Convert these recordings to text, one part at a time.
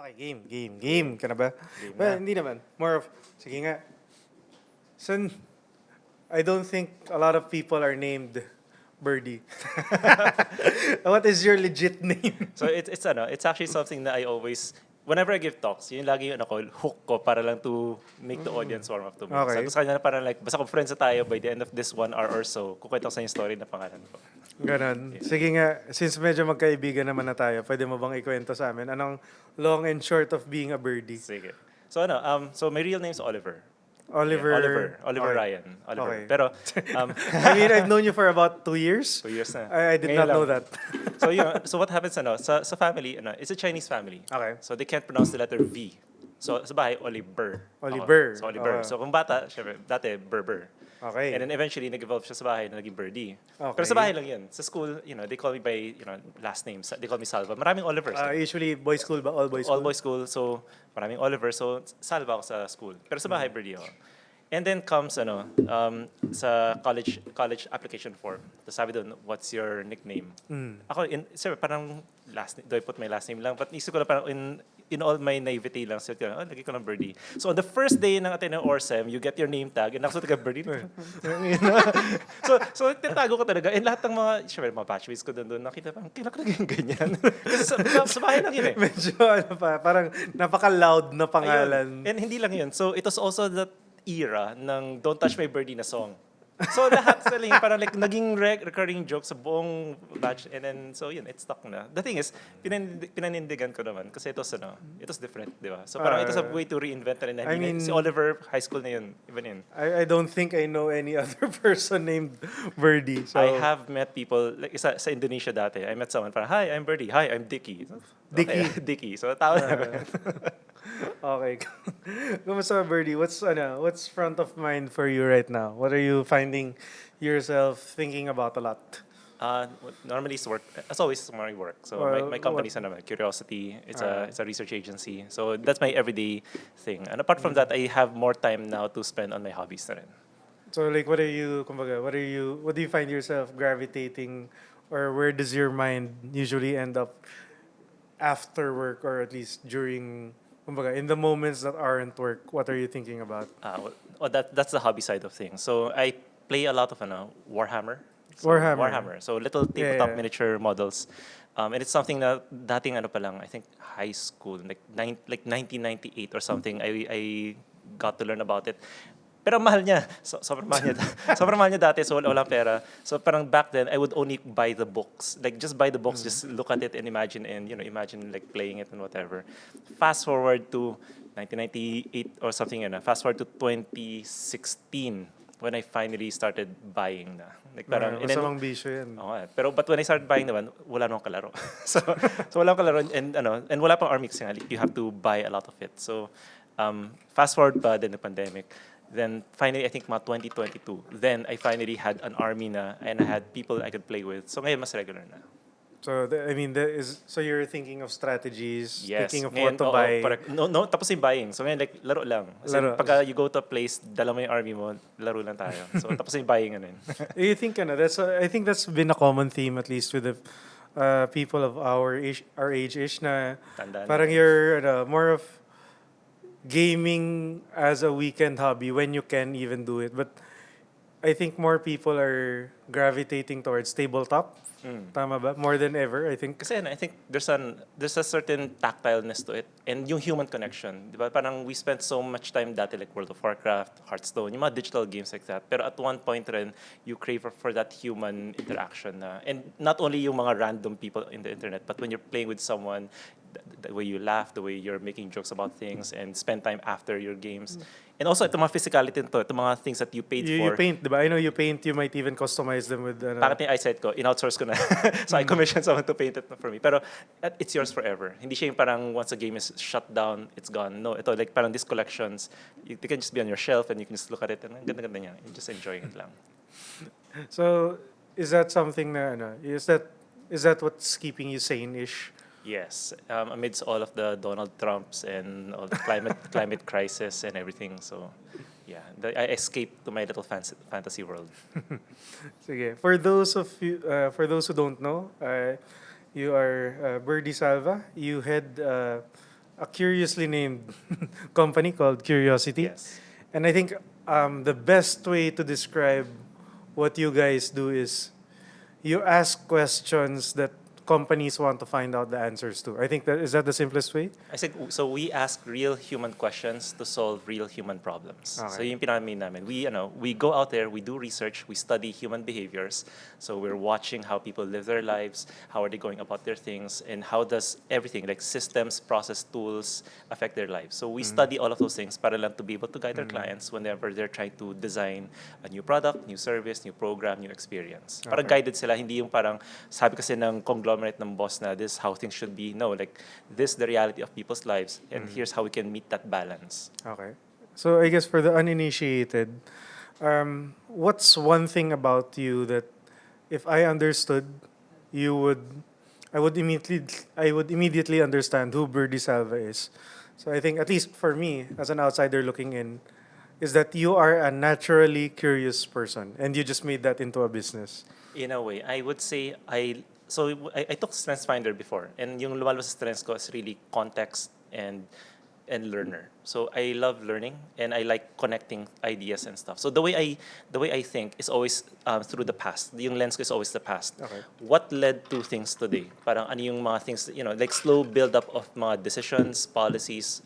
Okay, game ka na ba? Game Well, na. hindi naman. More of, sige nga. Son, I don't think a lot of people are named Birdie. What is your legit name? So it's actually something that I always whenever I give talks, yun lagi yung hook ko para lang to make the audience warm up to me. Okay. Sabi ko sa kanya na parang like, basta kung friends na tayo, by the end of this 1 hour or so, kukwento ko sa yung story na pangalan ko. Ganon. Sige nga, since medyo magkaibigan naman na tayo, pwede mo bang ikwento sa amin? Anong long and short of being a birdie? Sige. So so my real name is Oliver. Oliver. Yeah, Oliver Okay. Ryan. Oliver. Okay. Pero, I mean, I've known you for about 2 years. 2 years na. I did Ngayon not know lang. that. So so what happens sa family, it's a Chinese family. Okay. So they can't pronounce the letter V. So sa bahay, Oliver. Oliver. So Oliver. Okay. So kung bata, syempre, dati Berber. Okay. And then eventually, nag-evolve siya sa bahay na naging Birdie. Okay. Pero sa bahay lang yun. Sa school, they call me by, last names. They call me Salva. Maraming Olivers. Usually, boys school ba? All boys school? All boys school. So, maraming Oliver. So, Salva ako sa school. Pero sa bahay, Birdie ako. And then comes, sa college application form. Tapos sabi doon, what's your nickname? Ako, sir, parang do I put my last name lang? But isip ko lang parang in all my naivety lang, so lagi ko ng Birdie. So on the first day ng Ateneo Orsem, you get your name tag, and nakasuot ka Birdie. so tinago ko talaga. And lahat ng syempre, mga batchmates ko doon, nakita parang, kailan ko naging ganyan? Kasi sa bahay lang yun eh. Medyo parang napaka-loud na pangalan. Ayun. And hindi lang yun. So it was also that era ng Don't Touch My Birdie na song. So lahat sa parang like naging recurring joke sa buong batch, and then so yun, it stuck na. The thing is, pinanindigan ko naman kasi it was different, di ba? So parang it was a way to reinvent it. And I mean, si Oliver, high school na yun, iba na yun. I don't think I know any other person named Birdie. So, I have met people, like sa Indonesia dati, I met someone parang, hi, I'm Birdie, hi, I'm Dicky. Dicky. Okay, Dicky. So tawa na ako. Okay. Kumusta Birdie? What's front of mind for you right now? What are you finding yourself thinking about a lot? Normally it's work. As always, it's my work. So Well, my company's Curiosity. It's a research agency. So that's my everyday thing. And apart from that, I have more time now to spend on my hobbies na rin. So like what do you find yourself gravitating, or where does your mind usually end up after work, or at least during in the moments that aren't work? What are you thinking about? That's the hobby side of things. So I play a lot of Warhammer. Warhammer. So little tabletop Yeah. miniature models. And it's something na dating pa lang, I think high school, like 1998 or something, I got to learn about it. Pero mahal niya. Sobrang mahal niya. Sobrang mahal niya dati, so walang pera. So parang back then, I would only buy the books. Like just buy the books, just look at it and imagine like playing it and whatever. Fast forward to 1998 or something, fast forward to 2016 when I finally started buying na. Like parang, and then, Masamang bisyo yan. but when I started buying naman, wala namang kalaro. so wala namang kalaro, and wala pang army kasi nga, you have to buy a lot of it. So fast forward pa then the pandemic. Then finally, I think mga 2022, then I finally had an army na, and I had people I could play with. So ngayon mas regular na. So so you're thinking of strategies, Yes. thinking of Ngayon, what to oo, buy. No, tapos yung buying. So ngayon, like, laro lang. Kasi Laro. pagka you go to a place, dala mo yung army mo, laro lang tayo. So tapos yung buying, You think I think that's been a common theme, at least with the people of our age-ish, na Tanda na. parang you're more of gaming as a weekend hobby when you can even do it. But I think more people are gravitating towards tabletop. Tama ba? More than ever, I think. Kasi I think there's a certain tactileness to it and yung human connection. Di ba? Parang we spent so much time dati like World of Warcraft, Hearthstone, yung mga digital games like that. Pero at one point rin, you crave for that human interaction na. And not only yung mga random people in the internet, but when you're playing with someone, the way you laugh, the way you're making jokes about things and spend time after your games. And also, ito mga physicality nito, ito mga things that you paid You for. paint, di ba? I know you paint. You might even customize them with. Bakit yung eyesight ko, in-outsource ko na. So I commissioned someone to paint it for me. Pero it's yours forever. Hindi siya yung parang once a game is shut down, it's gone. No, ito like parang these collections, they can just be on your shelf and you can just look at it and ang ganda-ganda niya. You're just enjoying it lang. So, is that something na is that what's keeping you sane-ish? Yes, amidst all of the Donald Trumps and all the climate crisis and everything. So, yeah, I escaped to my little fantasy world. Sige. For those who don't know, you are Birdie Salva. You head a curiously named company called Curiosity. Yes. And I think the best way to describe what you guys do is you ask questions that companies want to find out the answers to. I think that is that the simplest way? I said, so we ask real human questions to solve real human problems. So Okay. yung pinakamin namin, we go out there, we do research, we study human behaviors. So we're watching how people live their lives, how are they going about their things, and how does everything, like systems, process, tools, affect their lives. So we study all of those things para lang to be able to guide our clients whenever they're trying to design a new product, new service, new program, new experience. Para Okay. guided sila, hindi yung parang, sabi kasi ng conglomerate ng boss na this is how things should be. No, like, this is the reality of people's lives, and here's how we can meet that balance. Okay. So I guess for the uninitiated, what's one thing about you that if I understood, you would, I would immediately understand who Birdie Salva is. So I think at least for me, as an outsider looking in, is that you are a naturally curious person, and you just made that into a business. In a way, I would say I took StrengthsFinder before, and yung lumalabas sa strengths ko is really context and learner. So I love learning and I like connecting ideas and stuff. So the way I think is always through the past. Yung lens ko is always the past. Okay. What led to things today? Parang ano yung mga things, like slow build up of mga decisions, policies,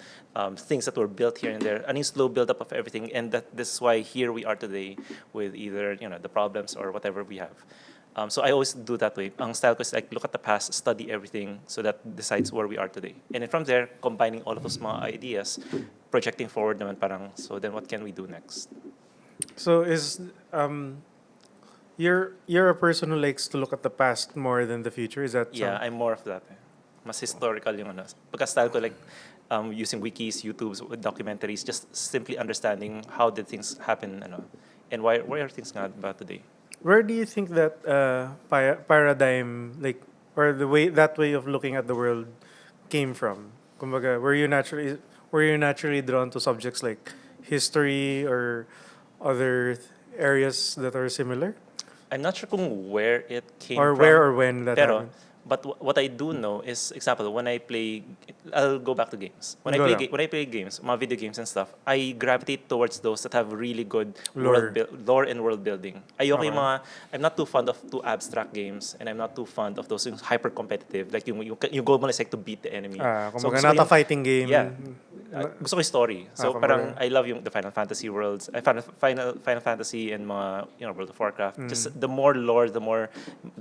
things that were built here and there. Ano yung slow build up of everything, and that this is why here we are today with either the problems or whatever we have. So I always do that way. Ang style ko is like look at the past, study everything, so that decides where we are today. And then from there, combining all of those mga ideas, projecting forward naman parang, so then what can we do next? So is you're a person who likes to look at the past more than the future? Is that Yeah, I'm more of that. Mas historical yung ano. Pagka style ko like using wikis, YouTubes, documentaries, just simply understanding how did things happen, and why are things nga ba today? Where do you think that paradigm, like, or the way that way of looking at the world, came from? Kumbaga, were you naturally drawn to subjects like history or other areas that are similar, I'm not sure kung where it came or from. where or when that Pero, happened? but what I do know is, example, when I play, I'll go back to games. Go lang. When I play games, mga video games and stuff, I gravitate towards those that have really good Lore. lore and world building. Ayoko yung Okay. mga, I'm not too fond of too abstract games, and I'm not too fond of those hyper competitive. Like yung goal mo is like to beat the enemy. Kumbaga, gusto ko not a yung- fighting game. Yeah. Gusto ko yung story. So kumbaga. parang I love yung the Final Fantasy worlds. I Final Fantasy and mga World of Warcraft. Just the more lore, the more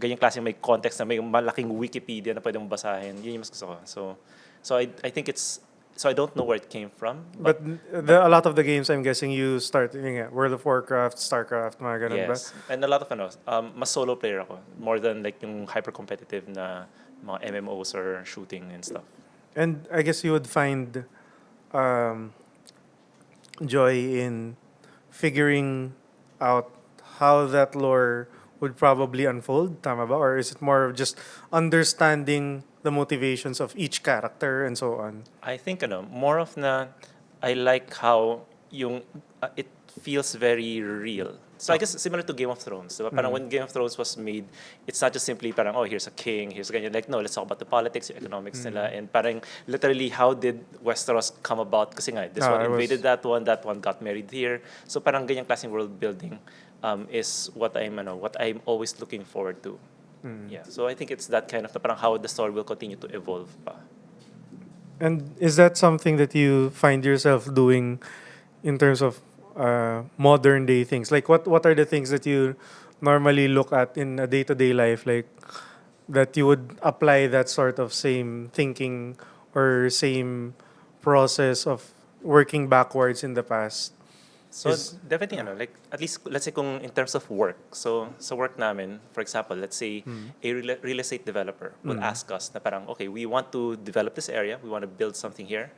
ganyang klase may context na may malaking Wikipedia na pwede mong basahin. Yun yung mas gusto ko. So I think it's, so I don't know where it came from. But a lot of the games, I'm guessing you start World of Warcraft, Starcraft, mga ganun ba? Yes. And a lot of mas solo player ako. More than like yung hyper competitive na mga MMOs or shooting and stuff. And I guess you would find um, joy in figuring out how that lore would probably unfold, tama ba? Or is it more of just understanding the motivations of each character and so on? I think more of na I like how yung it feels very real. So I guess similar to Game of Thrones. Diba? Parang when Game of Thrones was made, it's not just simply parang, oh, here's a king, here's a ganyan. Like, no, let's talk about the politics, the economics nila. And parang literally, how did Westeros come about? Kasi nga, this one it was- invaded that one got married here. So parang ganyang klaseng world building is what I'm always looking forward to. Yeah. So I think it's that kind of parang how the story will continue to evolve pa. And is that something that you find yourself doing in terms of modern day things? Like what are the things that you normally look at in a day to day life, like that you would apply that sort of same thinking or same process of working backwards in the past? So Is- definitely like at least let's say kung in terms of work. So sa work namin, for example, let's say a real estate developer will ask us na parang okay, we want to develop this area, we want to build something here.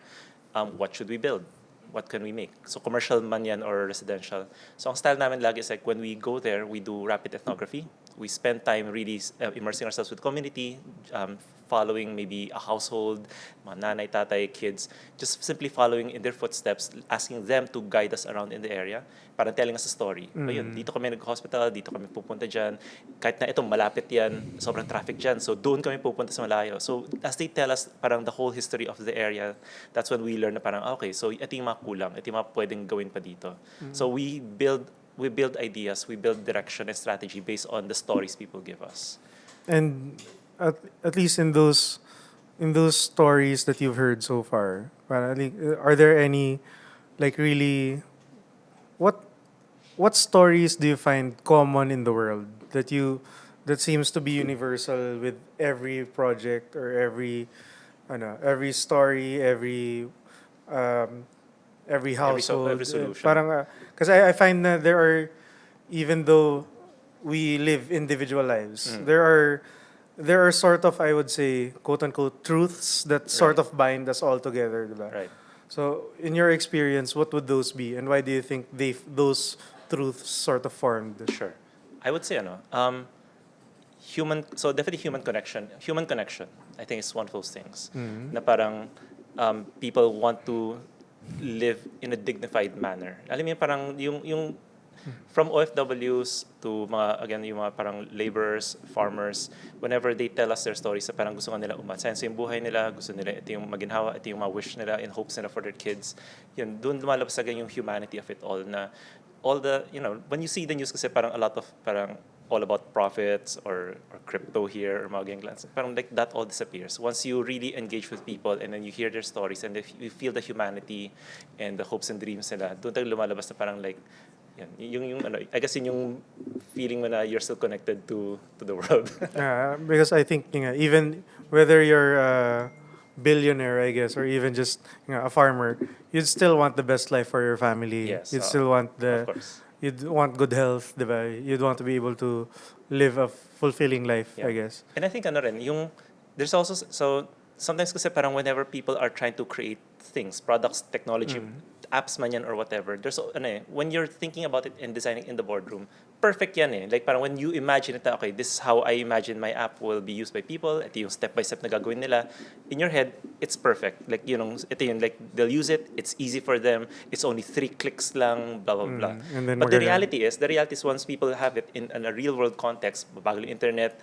What should we build? What can we make? So commercial man yan or residential. So ang style namin lagi is like when we go there, we do rapid ethnography. We spend time really immersing ourselves with community, following maybe a household, mga nanay, tatay, kids, just simply following in their footsteps, asking them to guide us around in the area, parang telling us a story. Ayun, dito kami nag-hospital, dito kami pupunta dyan. Kahit na itong malapit yan, sobrang traffic dyan, so doon kami pupunta sa malayo. So as they tell us parang the whole history of the area, that's when we learn na parang, okay, so ito yung mga kulang, ito yung mga pwedeng gawin pa dito. So we build ideas, we build direction and strategy based on the stories people give us. And at least in those stories that you've heard so far, parang, like, are there any like really what what stories do you find common in the world that seems to be universal with every project or every story, um, every Every household? solution. Parang because I find that there are, even though we live individual lives, there are sort of, I would say, quote unquote, truths that sort Right. of bind us all together, diba? Right. So, in your experience, what would those be, and why do you think those truths sort of formed? Sure. I would say human, so definitely human connection. Human connection, I think, is one of those things. Na parang people want to live in a dignified manner. Alam mo yun, parang yung from OFWs to mga, again, yung mga parang laborers, farmers, whenever they tell us their stories, sa parang gusto nga nila umasenso yung buhay nila, gusto nila ito yung maginhawa, ito yung mga wish nila and hopes nila for their kids. Yun, doon lumalabas agad yung humanity of it all, na all the, when you see the news kasi parang a lot of parang all about profits or crypto here or mga ganyan glance. Parang like that all disappears. Once you really engage with people and then you hear their stories and if you feel the humanity and the hopes and dreams nila, doon tayo lumalabas na parang like, yan, yung I guess yun yung feeling mo na you're still connected to the world. Because I think even whether you're a billionaire, I guess, or even just a farmer, you'd still want the best life for your family. Yes, You'd still want of course. you'd want good health, diba? You'd want to be able to live a fulfilling life, Yeah. I guess. And I think rin, there's also, so sometimes kasi parang whenever people are trying to create things, products, technology, apps man yan or whatever, when you're thinking about it and designing in the boardroom, perfect yan eh. Like parang when you imagine it, okay, this is how I imagine my app will be used by people, ito yung step-by-step na gagawin nila. In your head, it's perfect. Like, ito yun, like, they'll use it, it's easy for them, it's only 3 clicks lang, blah, blah, blah. And then But the reality is once people have it in a real-world context, bago yung internet,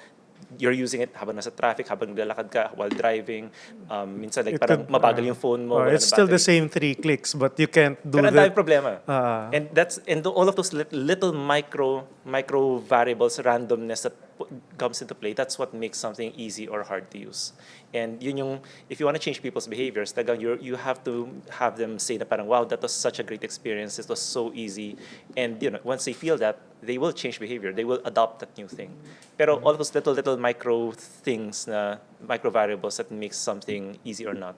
you're using it habang nasa traffic, habang naglalakad ka, while driving. Minsan, like, It parang could, mabagal yung phone mo, wala it's ng still the battery. same 3 clicks, but you can't do Pero ang that. daming problema. Ah. And all of those little micro variables, randomness that comes into play, that's what makes something easy or hard to use. And yun yung, if you want to change people's behaviors, talagang you have to have them say na parang, wow, that was such a great experience, it was so easy. And once they feel that, they will change behavior, they will adopt that new thing. Pero all of those little micro things, micro variables that makes something easy or not,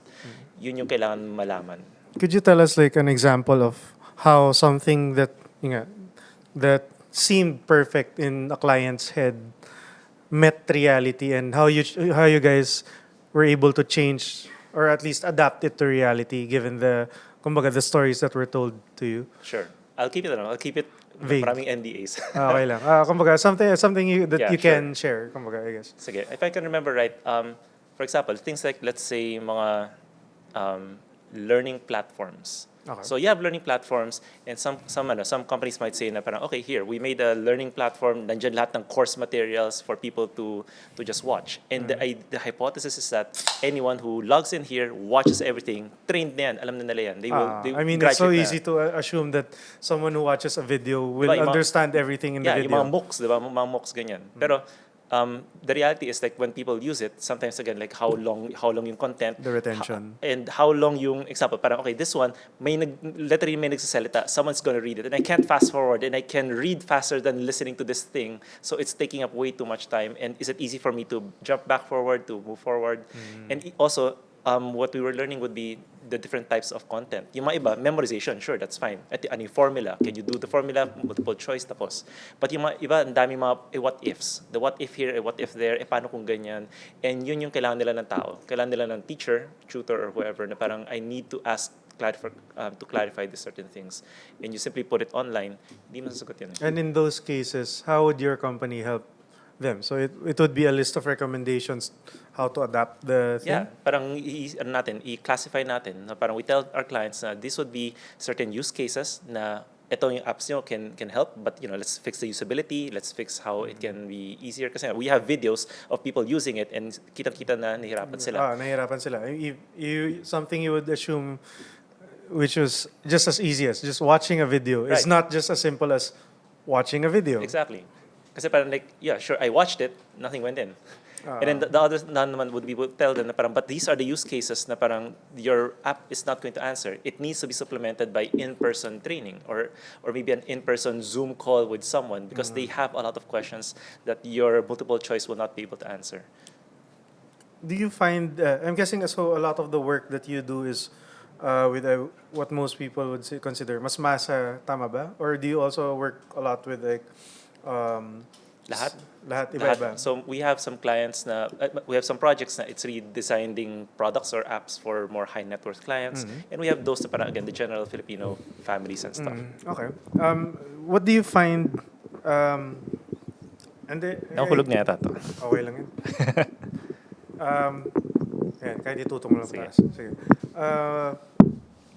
yun yung kailangan malaman. Could you tell us like an example of how something that that seemed perfect in a client's head met reality, and how you guys were able to change or at least adapt it to reality given the stories that were told to you? Sure. I'll keep it Vague. maraming NDAs. Okay lang. Kumbaga, something that Yeah, you sure. can share, kumbaga, I guess. Sige. If I can remember right, for example, things like, let's say, mga learning platforms. Okay. So you have learning platforms, and some companies might say na parang, okay, here we made a learning platform, nandiyan lahat ng course materials for people to just watch. And the hypothesis is that anyone who logs in here, watches everything, trained na yan, alam na nila yan. They I mean, it's so graduate na. easy to assume that someone who watches a video will Diba, yung mga- understand everything in the Yeah, video. yung mga MOOCs, di ba? Mga MOOCs ganyan. Pero the reality is like when people use it, sometimes again like how long yung content, The retention. and how long yung example. Parang okay, this one literally may nagsasalita. Someone's gonna read it, and I can't fast forward, and I can read faster than listening to this thing. So it's taking up way too much time. And is it easy for me to jump back forward, to move forward? And also, what we were learning would be the different types of content. Yung mga iba, memorization, sure, that's fine. At ano yung formula? Can you do the formula? Multiple choice, tapos. But yung mga iba, ang dami mga what-ifs. The what-if here, what-if there, paano kung ganyan? And yun yung kailangan nila ng tao. Kailangan nila ng teacher, tutor, or whoever, na parang I need to ask to clarify these certain things. And you simply put it online, hindi masasagot yun. And in those cases, how would your company help them. So it would be a list of recommendations how to adapt the Yeah, thing. parang ano natin, i-classify natin na parang we tell our clients na this would be certain use cases na ito yung apps nyo can help, but let's fix the usability, let's fix how it can be easier kasi we have videos of people using it and kitang-kita na nahirapan sila. Nahihirapan sila. Something you would assume which was just as easy as just watching a video. It's Right. not just as simple as watching a video. Exactly. Kasi parang like, yeah, sure, I watched it, nothing went in. And then the other naman would be would tell them na parang, but these are the use cases na parang your app is not going to answer. It needs to be supplemented by in-person training or maybe an in-person Zoom call with someone because they have a lot of questions that your multiple choice will not be able to answer. Do you find, I'm guessing so a lot of the work that you do is with what most people would consider mas masa, tama ba? Or do you also work a lot with like Lahat. lahat iba-iba? So we have some clients we have some projects na it's really designing products or apps for more high net worth clients, and we have those na parang again the general Filipino families and stuff. Okay. What do you find and Nakukulog na yata to. okay lang yan. Yan, kahit itutok mo lang Sige. taas. Sige.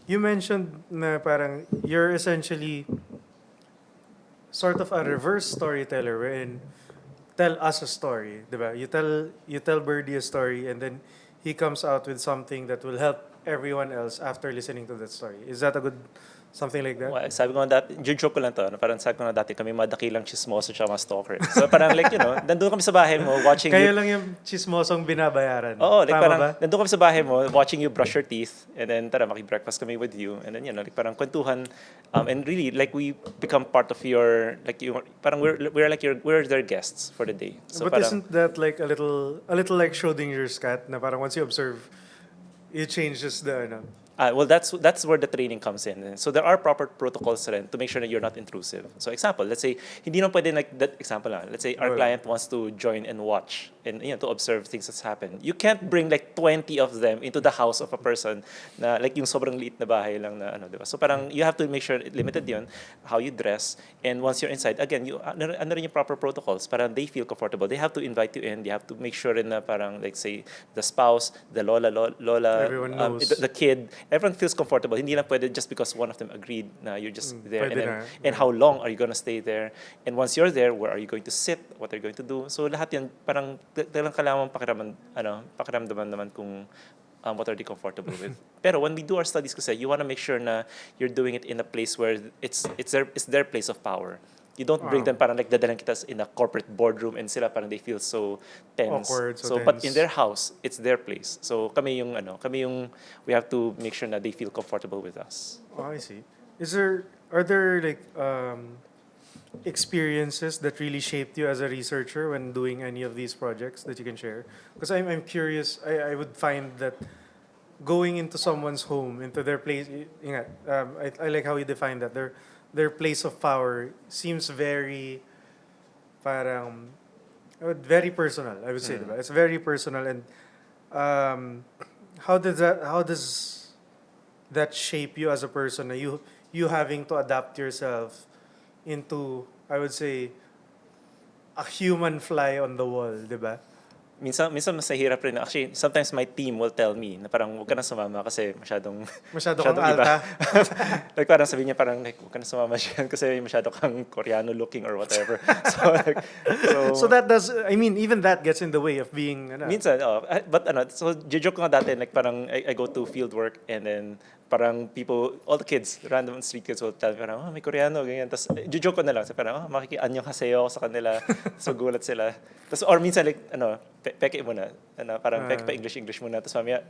You mentioned na parang you're essentially sort of a reverse storyteller wherein tell us a story, diba? You tell Birdie a story and then he comes out with something that will help everyone else after listening to that story. Is that a good something like that? Well, sabi ko nga dati, joke ko lang to, parang sabi ko nga dati kami madakilang chismoso at mga stalker. So parang like, nandun kami sa bahay mo watching Kaya you. lang yung chismosong binabayaran. Oo, like Tama parang ba? nandun kami sa bahay mo watching you brush your teeth and then tara maki-breakfast kami with you and then like parang kwentuhan and really like we become part of your like you parang we're their guests for the day. So But parang isn't that like a little like Schrodinger's cat na parang once you observe, it changes the well, that's where the training comes in. So there are proper protocols rin to make sure that you're not intrusive. So example, let's say hindi naman pwede like that example lang. Let's say our Wala. client wants to join and watch and to observe things that's happened. You can't bring like 20 of them into the house of a person na like yung sobrang liit na bahay lang na diba? So parang you have to make sure limited 'yon how you dress, and once you're inside again you ano rin yung proper protocols para they feel comfortable. They have to invite you in. They have to make sure rin na parang like say the spouse, the lola, Everyone knows. the kid, everyone feels comfortable. Hindi lang pwede just because one of them agreed na you're just there. pwede And, na. and how long are you gonna stay there? And once you're there, where are you going to sit? What are you going to do? So lahat yan, parang talagang kailangan pakiramdaman naman kung what are they comfortable with. Pero when we do our studies kasi, you want to make sure na you're doing it in a place where it's their place of power. You don't bring them parang like dadalan kita in a corporate boardroom and sila parang they feel so tense. Awkward, so but tense. in their house, it's their place. So kami yung we have to make sure na they feel comfortable with us. Oh, I see. Are there like experiences that really shaped you as a researcher when doing any of these projects that you can share? Because I'm curious. I would find that going into someone's home, into their place, I like how you define that. Their place of power seems very parang very personal, I would say, diba? It's very personal, and how does that shape you as a person? Na you having to adapt yourself into, I would say, a human fly on the wall, diba? Minsan mas nahirap rin. Actually, sometimes my team will tell me na parang huwag ka na sumama kasi masyadong Kang alta. like parang sabi niya parang like huwag ka na sumama siya kasi masyado kang Koreano looking or whatever. So like So that does, I mean, even that gets in the way of being, minsan, but so joke ko nga dati, like parang I go to fieldwork and then parang people, all the kids, random street kids will tell me parang, may Koreano, ganyan. Tapos joke ko na lang, so parang, makikianyong ako sa kanila, so gulat sila. Tapos, or minsan like, peke muna, parang peke pa English muna, tapos mamaya,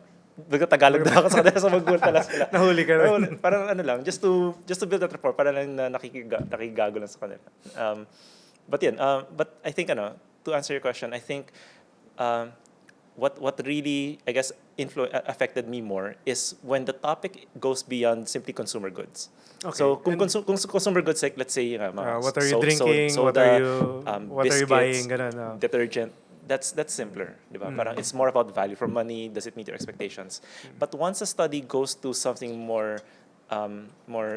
Tagalog na ako sa kanila, so magulat na sila. Nahuli ka rin. Parang lang, just to build that rapport, para lang na nakikigago lang sa kanila. But I think, to answer your question, I think, what really, I guess, affected me more is when the topic goes beyond simply consumer goods. Okay. So kung consumer goods, like let's say mga What are you drinking? soda, what are you biscuits, buying? Ganun, detergent, that's simpler, di ba? Parang it's more about value for money. Does it meet your expectations? But once a study goes to something more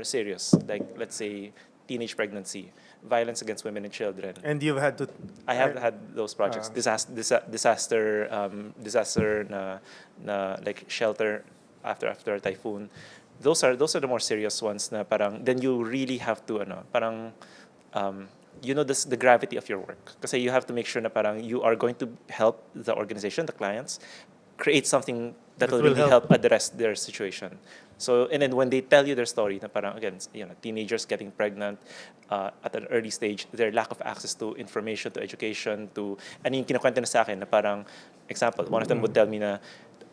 serious, like let's say teenage pregnancy, violence against women and children. And you've had to... I have had those projects. Disaster na like shelter after a typhoon. Those are the more serious ones na parang then you really have to you know the gravity of your work. Kasi you have to make sure na parang you are going to help the organization, the clients, create something that will really help address their situation. So, and then when they tell you their story, na parang, again, teenagers getting pregnant at an early stage, their lack of access to information, to education, to, ano yung kinukwento na sa akin, na parang, example, one of them would tell me na,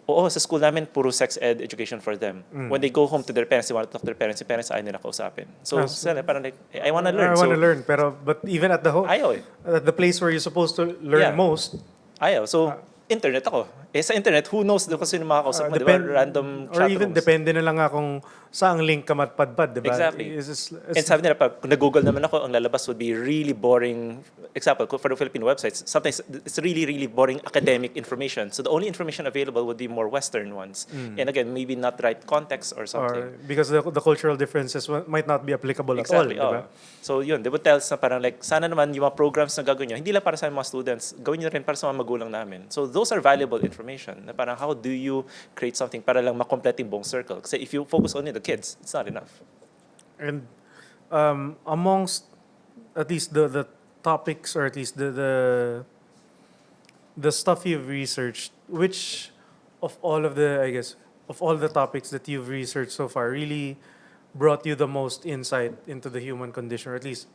oo, sa school namin, puro sex ed education for them. When they go home to their parents, they want to talk to their parents, yung parents ayaw nila kausapin. So, sila, parang like, I want to learn. I want to learn, but even at the ayaw at the place where you're supposed to learn most, ayaw. So, internet ako. Sa internet, who knows doon kasi yung makakausap mo, di ba? Random chat or even rooms. depende na lang nga kung saang link ka matpadpad, di ba? Exactly. And sabi nila, kung nag-google naman ako, ang lalabas would be really boring. Example, for the Philippine websites, sometimes it's really, really boring academic information. So the only information available would be more Western ones. And again, maybe not right context or something. Or because the cultural differences might not be applicable at all, di ba? So yun, they would tell us na parang like, sana naman yung mga programs na gagawin nyo, hindi lang para sa mga students, gawin nyo rin para sa mga magulang namin. So those are valuable information. Na parang how do you create something para lang makomplete yung buong circle? Kasi if you focus only on the kids, it's not enough. And amongst at least the topics, or at least the stuff you've researched, which of all of the, I guess, of all the topics that you've researched so far really brought you the most insight into the human condition, or at least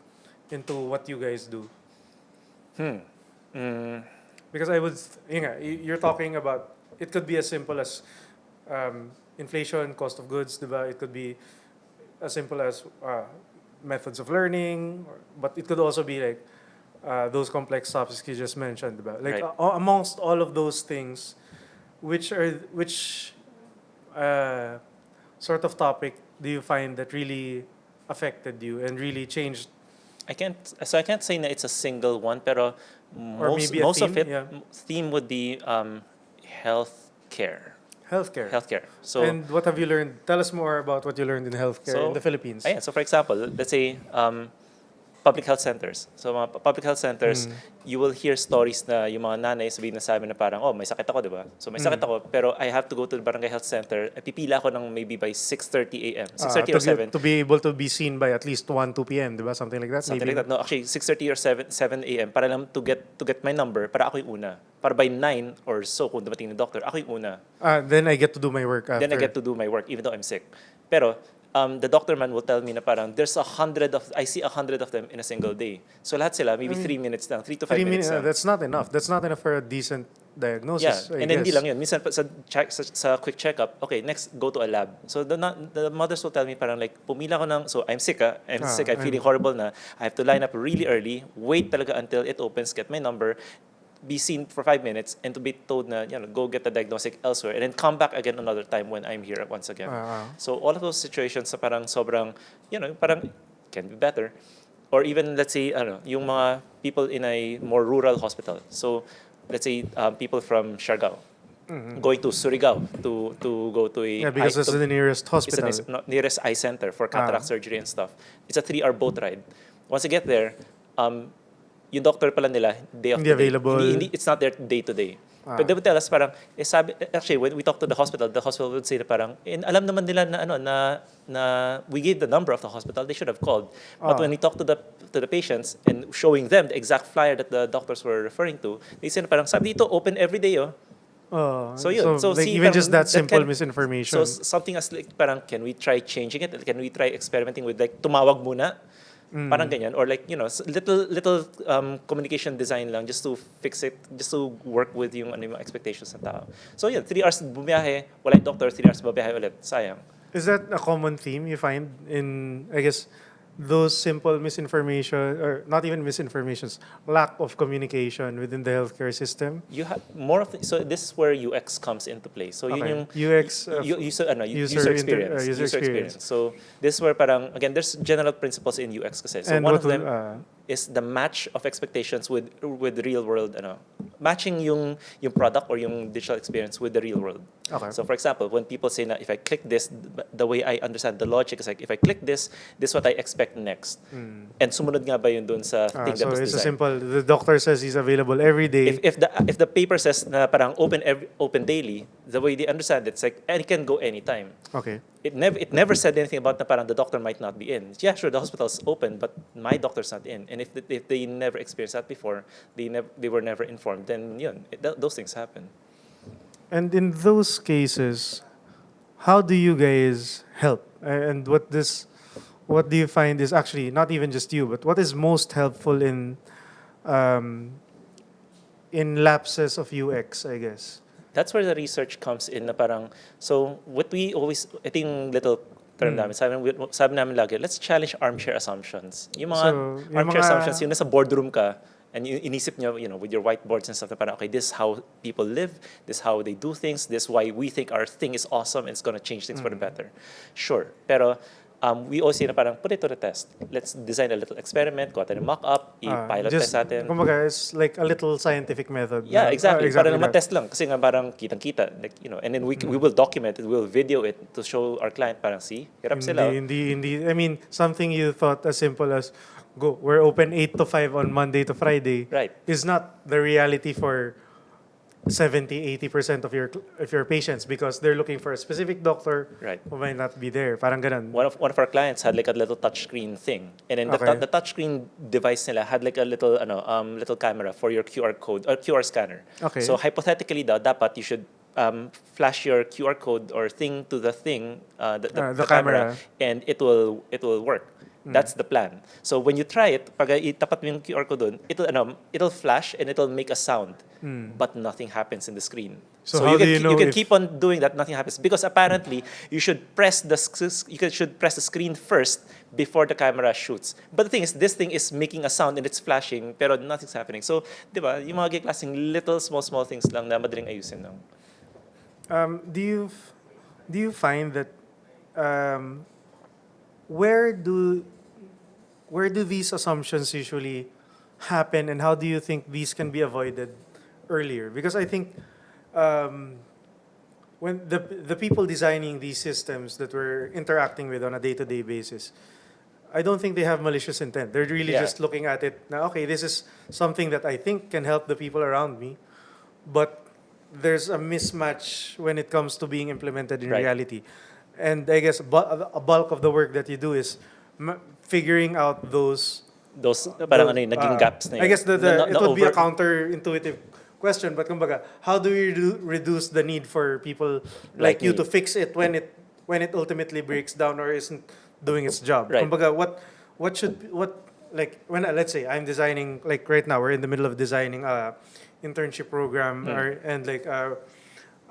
into what you guys do? Because you're talking about, it could be as simple as inflation, cost of goods, diba? It could be as simple as methods of learning, but it could also be like those complex topics you just mentioned, diba? Like Right. Amongst all of those things, which sort of topic do you find that really affected you and really changed? I can't say that it's a single one, pero Or maybe a most of theme, it yeah. theme would be healthcare. Healthcare. So And what have you learned? Tell us more about what you learned in healthcare in the Philippines. ayan, so for example, let's say public health centers. So mga public health centers, you will hear stories na yung mga nanay sabihin na sa amin na parang, oh, may sakit ako, di ba? So may sakit ako, pero I have to go to the barangay health center. Pipila ako ng maybe by 6:30 a.m. 6:30 or 7. To be able to be seen by at least 1, 2 p.m., di ba? Something like that. Something maybe. like that. No, actually, 6:30 or 7 a.m. para lang to get my number, para ako yung una. Para by 9 or so, kung dumating ng doctor, ako yung una. Then I get to do my work after. Then I get to do my work even though I'm sick. Pero the doctor man will tell me na parang I see 100 of them in a single day. So lahat sila, maybe 3 minutes lang, 3 to 5 minutes lang. That's not enough. That's not enough for a decent diagnosis. Yeah, and then hindi lang yun. Minsan sa quick checkup, okay, next go to a lab. So the mothers will tell me parang like, pumila ko ng, so I'm sick I'm feeling horrible na. I have to line up really early, wait talaga until it opens, get my number, be seen for 5 minutes, and to be told na, go get the diagnostic elsewhere, and then come back again another time when I'm here once again. So all of those situations sa parang sobrang, parang can be better. Or even, let's say, yung mga people in a more rural hospital. So, let's say, people from Siargao, going to Surigao to go to a... Yeah, because it's the nearest hospital. It's the nearest eye center for cataract surgery and stuff. It's a 3-hour boat ride. Once you get there, yung doctor pala nila, day of Hindi the day. available. It's not there day to day. But they would tell us parang, actually, when we talk to the hospital would say na parang, alam naman nila na we gave the number of the hospital, they should have called. But when we talk to the patients and showing them the exact flyer that the doctors were referring to, they say na parang, sabi dito, open every day, oh. So yun. So like see, even just that simple can, misinformation. So something as like, parang, can we try changing it? Can we try experimenting with like, tumawag muna? Parang ganyan. Or like, little communication design lang just to fix it, just to work with yung mga expectations ng tao. So yun, 3 hours bumiyahe, wala yung doctor, 3 hours babiyahe ulit. Sayang. Is that a common theme you find in, I guess, those simple misinformation, or not even misinformations, lack of communication within the healthcare system? You have more of so this is where UX comes into play. So yun yung UX, user experience. User experience. So this is where parang again there's general principles in UX kasi. So and one what of them is the match of expectations with real world, matching yung product or yung digital experience with the real world. Okay. So for example, when people say na if I click this, the way I understand the logic is like if I click this, this is what I expect next. And sumunod nga ba yun dun sa thing that So was it's a designed? simple. The doctor says he's available every day. If the paper says na parang open daily, the way they understand it, it's like and it can go anytime. Okay. It never said anything about na parang the doctor might not be in. Yeah, sure, the hospital's open, but my doctor's not in. And if they never experienced that before, they were never informed. Then yun, those things happen. And in those cases, how do you guys help? And what do you find is actually not even just you, but what is most helpful um, in lapses of UX, I guess? That's where the research comes in na parang, so what we always, ito yung little term namin, sabi namin lagi, let's challenge armchair assumptions. Yung mga So, yung armchair mga- assumptions, yung nasa boardroom ka, and inisip nyo, with your whiteboards and stuff, na parang, okay, this is how people live, this is how they do things, this is why we think our thing is awesome and it's gonna change things for the better. Sure. Pero, we always say na parang, put it to the test. Let's design a little experiment, go atin mock-up, i-pilot test natin. Kumbaga, it's like a little scientific method. Yeah, exactly. Para na that. matest lang. Kasi nga parang kitang-kita. Like, and then we will document it, we'll video it to show our client parang, see, hirap sila. Hindi. I mean, something you thought as simple as, we're open 8 to 5 on Monday to Friday. Right. Is not the reality for 70-80% of your patients because they're looking for a specific doctor Right. who might not be there. Parang ganun. One of our clients had like a little touchscreen thing, and then Okay. the touchscreen device nila had like a little little camera for your QR code or QR scanner. Okay. So hypothetically dapat you should flash your QR code or thing to the thing, the camera, and it will work. That's the plan. So when you try it, pag itapat mo yung QR code dun, it'll flash and it'll make a sound, but nothing happens in the screen. So how do you know you can if- keep on doing that, nothing happens because apparently you should press the screen first before the camera shoots. But the thing is, this thing is making a sound and it's flashing, pero nothing's happening. So, di ba, yung mga klaseng little small things lang na madaling ayusin lang. Do you find that where do these assumptions usually happen, and how do you think these can be avoided earlier? Because I think when the people designing these systems that we're interacting with on a day-to-day basis, I don't think they have malicious intent. They're really Yeah. just looking at it now. Okay, this is something that I think can help the people around me, but there's a mismatch when it comes to being implemented in Right. reality. And I guess a bulk of the work that you do is figuring out those. Those, parang naging gaps na yun. I guess it would be a over- counterintuitive question, but kumbaga, how do we reduce the need for people like Like you me. to fix it when it ultimately breaks down or isn't doing its job? Right. Kumbaga, like when let's say I'm designing, like right now we're in the middle of designing a internship program and like a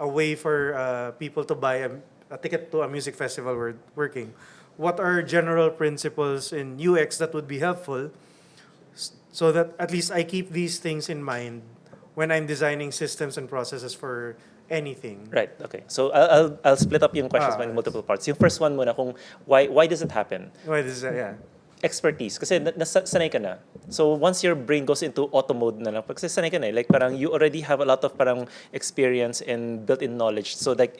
way for people to buy a ticket to a music festival we're working. What are general principles in UX that would be helpful so that at least I keep these things in mind when I'm designing systems and processes for anything? Right, okay. So I'll split up yung questions in multiple parts. Yung first one muna, kung why does it happen? Why this is yeah. Expertise. Kasi sanay ka na. So once your brain goes into auto mode na lang, kasi sanay ka na, like parang you already have a lot of parang experience and built-in knowledge. So like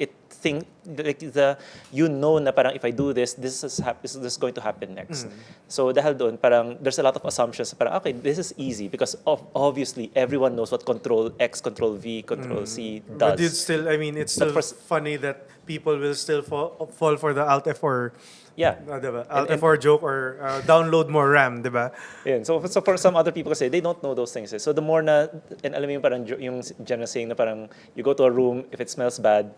you know na parang if I do this, this is going to happen next. So dahil doon, parang there's a lot of assumptions. Parang okay, this is easy because obviously everyone knows what Control X, Control V, Control C does. But it's still, I mean, it's still for- funny that people will still fall for the Alt F4, Yeah. diba? Alt F4 joke or download more RAM, diba? Yeah, so for some other people kasi they don't know those things. So the more na, and alam mo yung parang yung general saying na parang you go to a room, if it smells bad,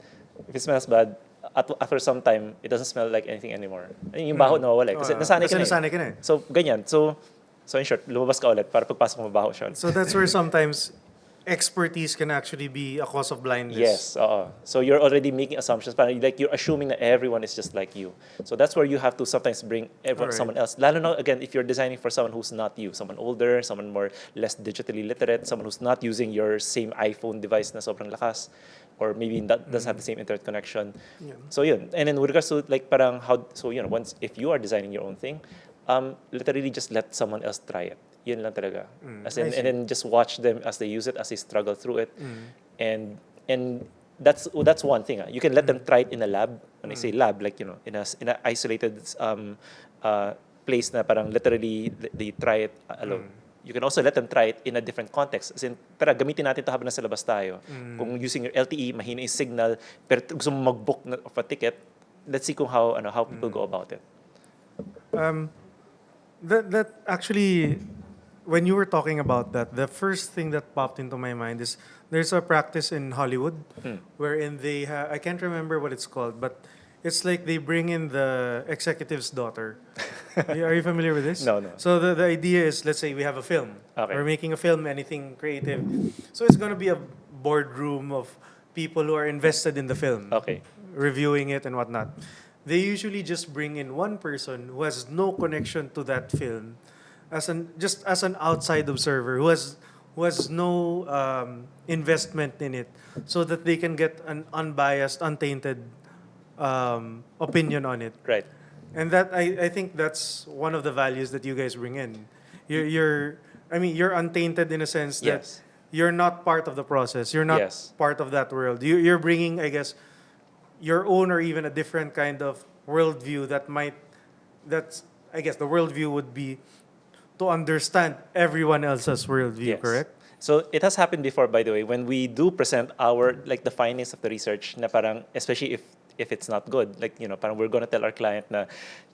after some time, it doesn't smell like anything anymore. Yung baho nawawala. Kasi nasanay ka na. nasanay ka na eh. So ganyan. So in short, lumabas ka ulit para pagpasok mo mabaho siya. So that's where sometimes expertise can actually be a cause of blindness. Yes, so you're already making assumptions, parang like you're assuming that everyone is just like you. So that's where you have to sometimes bring Alright. someone else. Lalo na again, if you're designing for someone who's not you, someone older, someone more less digitally literate, someone who's not using your same iPhone device na sobrang lakas, or maybe that doesn't have the same internet connection. Yeah. So yun. And then with regards to like parang how, so once if you are designing your own thing, literally just let someone else try it. Yun lang talaga. As I in, see. and then just watch them as they use it, as they struggle through it. And that's one thing. You can let them try it in a lab. When I say lab, like, in a isolated uh, place na parang literally they try it alone. You can also let them try it in a different context. As in, tara, gamitin natin ito habang nasa labas tayo. Kung using your LTE, mahina yung signal, pero gusto mo mag-book of a ticket, let's see kung how people go about it. That actually, when you were talking about that, the first thing that popped into my mind is there's a practice in Hollywood wherein I can't remember what it's called, but it's like they bring in the executive's daughter. Are you familiar with this? No, no. So the idea is, let's say we have a film. Okay. We're making a film, anything creative. So it's going to be a boardroom of people who are invested in the film, Okay. reviewing it and whatnot. They usually just bring in one person who has no connection to that film, as an outside observer who has no investment in it, so that they can get an unbiased, untainted opinion on it. Right. And that I think that's one of the values that you guys bring in. You're untainted in a sense that Yes. you're not part of the process. You're not Yes. part of that world. You're bringing, I guess, your own or even a different kind of worldview that's, I guess, the worldview would be to understand everyone else's worldview, Yes. correct? So it has happened before, by the way, when we do present our like the findings of the research, na parang especially if it's not good, like parang we're gonna tell our client na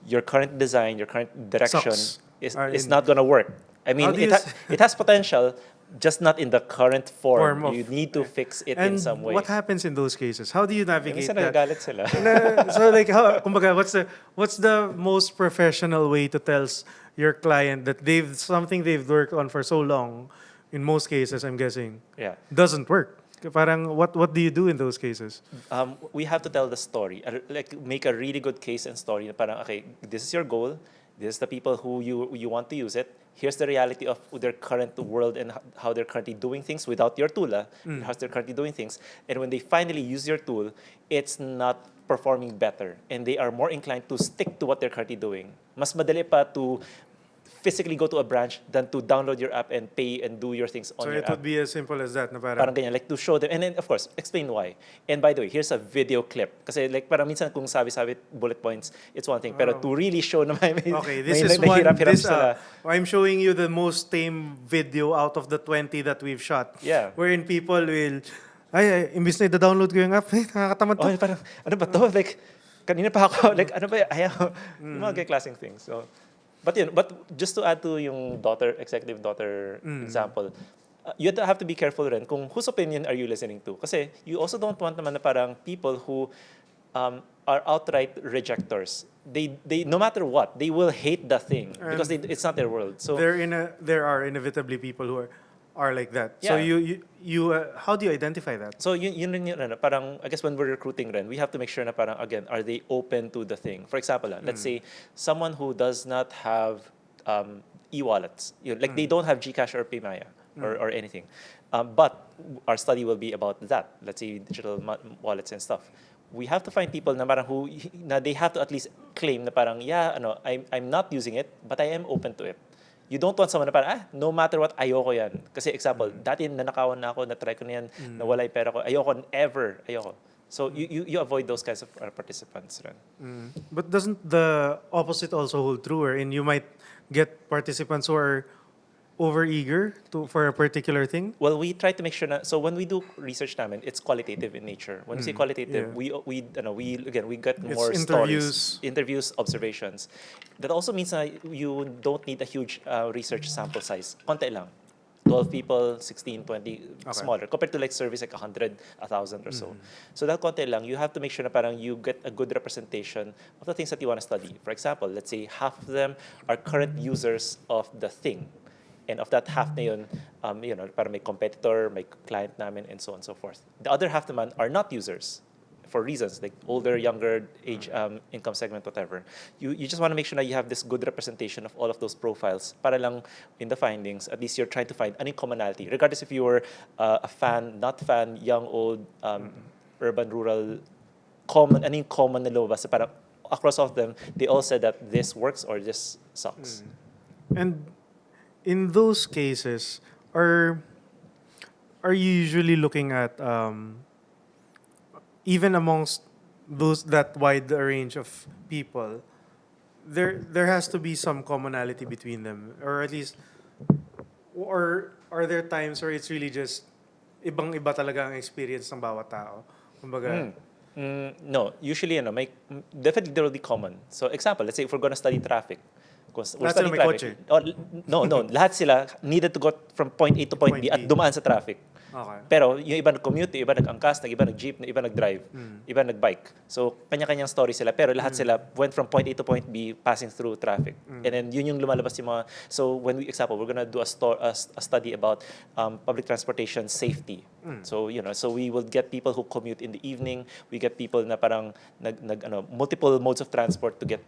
your current design, your current direction Sucks. is not gonna work. I How mean, do you it has potential, just not in the current form. form of You need to fix it and in some ways. what happens in those cases? How do you Eh, navigate minsan that? nagagalit sila. So like how kumbaga, what's the most professional way to tell your client that something they've worked on for so long, in most cases I'm guessing, Yeah. doesn't work? Parang what do you do in those cases? We have to tell the story, like make a really good case and story. Na parang, okay, this is your goal. This is the people who you want to use it. Here's the reality of their current world and how they're currently doing things without your tool. How they're currently doing things. And when they finally use your tool, it's not performing better. And they are more inclined to stick to what they're currently doing. Mas madali pa to physically go to a branch than to download your app and pay and do your things on So your it app. would be as simple as that, na Parang parang ganyan, like to show them, and then of course, explain why. And by the way, here's a video clip. Kasi like parang minsan kung sabi-sabi bullet points, it's one thing. Pero to really show na may okay, this may is one. nahirap-hirap This sila. I'm showing you the most tame video out of the 20 that we've shot. Yeah. Wherein people will, imbis na i-download ko yung app, nakakatamad to. Oh, parang, ano ba to? Like, kanina pa ako, like, ano ba, ayaw. Yung mga klaseng things. So, but just to add to yung executive daughter example, you have to be careful rin kung whose opinion are you listening to. Kasi you also don't want naman na parang people who are outright rejectors. They no matter what, they will hate the thing because it's not their world. So There are inevitably people who are like that. So Yeah. you how do you identify that? So yun rin yun, ano, parang I guess when we're recruiting rin, we have to make sure na parang again, are they open to the thing? For example, let's say someone who does not have e-wallets, like they don't have GCash or Paymaya or anything. But our study will be about that. Let's say digital wallets and stuff. We have to find people na parang na they have to at least claim na parang I'm not using it, but I am open to it. You don't want someone na parang, no matter what, ayoko yan. Kasi example, dati nanakawan na ako, na-try ko na yan, nawala yung pera ko, ayoko. So you avoid those kinds of participants. Rin. But doesn't the opposite also hold true, wherein you might get participants who are over-eager for a particular thing? Well, we try to make sure so when we do research namin, it's qualitative in nature. When we say qualitative, yeah. we get It's more interviews. interviews, observations. That also means you don't need a huge research sample size. Konti lang. 12 people, 16, 20, smaller. Compared to like surveys like 100, 1,000 or so. So that konti lang, you have to make sure na parang you get a good representation of the things that you want to study. For example, let's say half of them are current users of the thing. And of that half na yun, parang may competitor, may client namin, and so on and so forth. The other half naman are not users for reasons like older, younger, age, income segment, whatever. You just want to make sure that you have this good representation of all of those profiles. Para lang in the findings, at least you're trying to find any commonality, regardless if you were a fan, not fan, young, old, urban, rural, common, any common na lumabas. Parang across all of them, they all said that this works or this sucks. And in those cases, are are you usually looking at even amongst those that wide range of people, there has to be some commonality between them, or at least, or are there times where it's really just ibang iba talaga ang experience ng bawat tao? Kumbaga, No, usually, definitely there will be common. So, example, let's say if we're gonna study traffic, because we're lahat sila studying may traffic. kotse. Oh, no, lahat sila needed to go from point A to point B Point at B. dumaan sa traffic. Okay. Pero yung iba nag-commute, yung iba nag-angkas, yung iba nag-jeep, yung iba nag-drive, yung iba nag-bike. So, kanya-kanyang story sila. Pero lahat sila went from point A to point B passing through traffic. And then, yun yung lumalabas yung mga... So, when we, example, we're gonna do a study about public transportation safety. So, so we will get people who commute in the evening. We get people na parang multiple modes of transport to get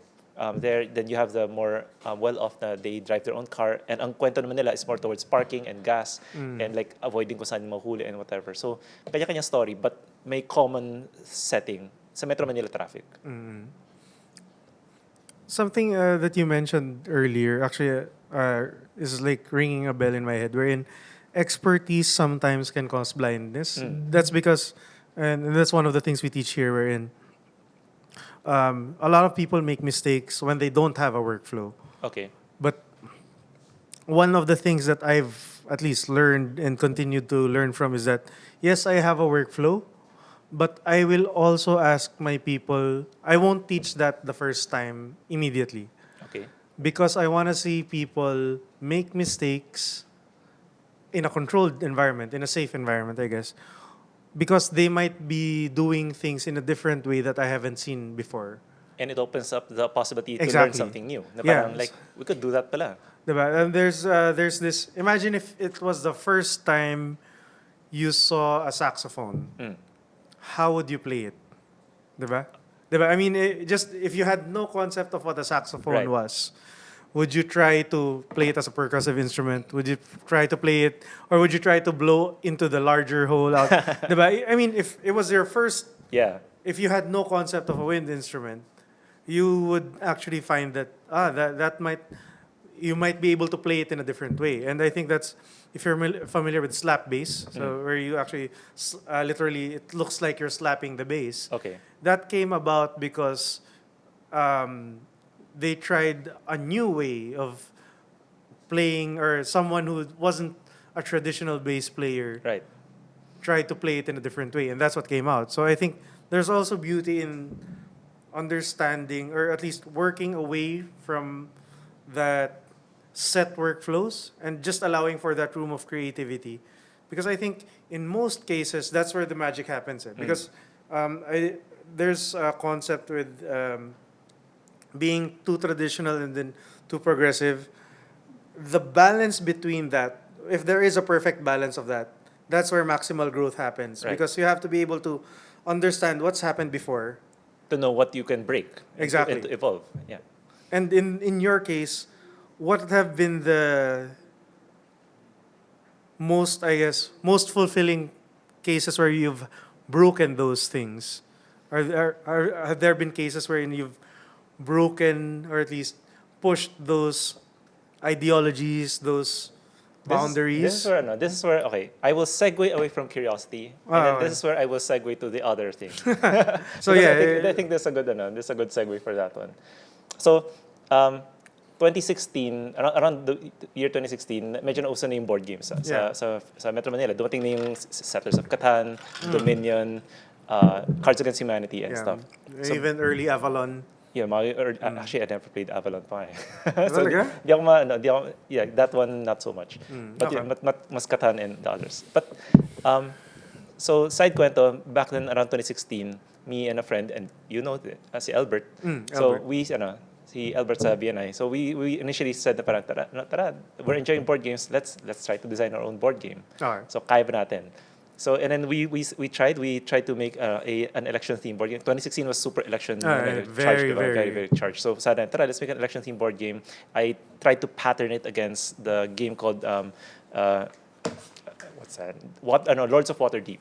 there. Then you have the more well-off na they drive their own car. And ang kwento naman nila is more towards parking and gas and like avoiding kung saan mahuli and whatever. So, kanya-kanya story but may common setting sa Metro Manila traffic. Something that you mentioned earlier actually is like ringing a bell in my head, wherein expertise sometimes can cause blindness. That's because, and that's one of the things we teach here, wherein a lot of people make mistakes when they don't have a workflow. Okay. But one of the things that I've at least learned and continued to learn from is that, yes, I have a workflow, but I will also ask my people, I won't teach that the first time immediately, Okay. because I want to see people make mistakes in a controlled environment, in a safe environment, I guess, because they might be doing things in a different way that I haven't seen before. And it opens up the possibility to learn Exactly. something new. Na Yeah. parang like, we could do that pala. Diba? And there's this. Imagine if it was the first time you saw a saxophone. How would you play it? Diba? Diba? I mean, just if you had no concept of what a saxophone Right. was, would you try to play it as a percussive instrument? Would you try to play it, or would you try to blow into the larger hole out? Diba? I mean, if it was your first, Yeah. if you had no concept of a wind instrument, you would actually find that that might, you might be able to play it in a different way. And I think that's, if you're familiar with slap bass, so where you actually literally, it looks like you're slapping the bass. Okay. That came about because they tried a new way of playing, or someone who wasn't a traditional bass player Right. tried to play it in a different way, and that's what came out. So I think there's also beauty in understanding, or at least working away from that set workflows and just allowing for that room of creativity, because I think in most cases that's where the magic happens. Because there's a concept with being too traditional and then too progressive. The balance between that, if there is a perfect balance of that, that's where maximal growth happens. Right. Because you have to be able to understand what's happened before. To know what you can break. Exactly. And to evolve. Yeah. And in your case, what have been the most, I guess, most fulfilling cases where you've broken those things? Have there been cases wherein you've broken, or at least pushed those ideologies, those boundaries? This is where, okay, I will segue away from curiosity, and then okay. this is where I will segue to the other thing. So Because yeah, I think there's a good segue for that one. So, 2016, around the year 2016, medyo nauso na yung board games sa Metro Manila. Dumating na yung Settlers of Catan, Dominion, Cards Against Humanity and yeah. stuff. So, Even early Avalon. yeah, actually, I never played Avalon pa eh. Talaga? Yeah, that one, not so much. But, okay. mas Catan and the others. But, so, side kwento, back then, around 2016, me and a friend, and you know, si Albert. So, Albert. si Albert sa BNI. So, we initially said na parang, tara, we're enjoying board games, let's try to design our own board game. Okay. So, kaya ba natin? So, and then we tried to make an election theme board game. 2016 was super election very charged. So, sabi natin, tara, let's make an election theme board game. I tried to pattern it against the game called what's that? Lords of Waterdeep.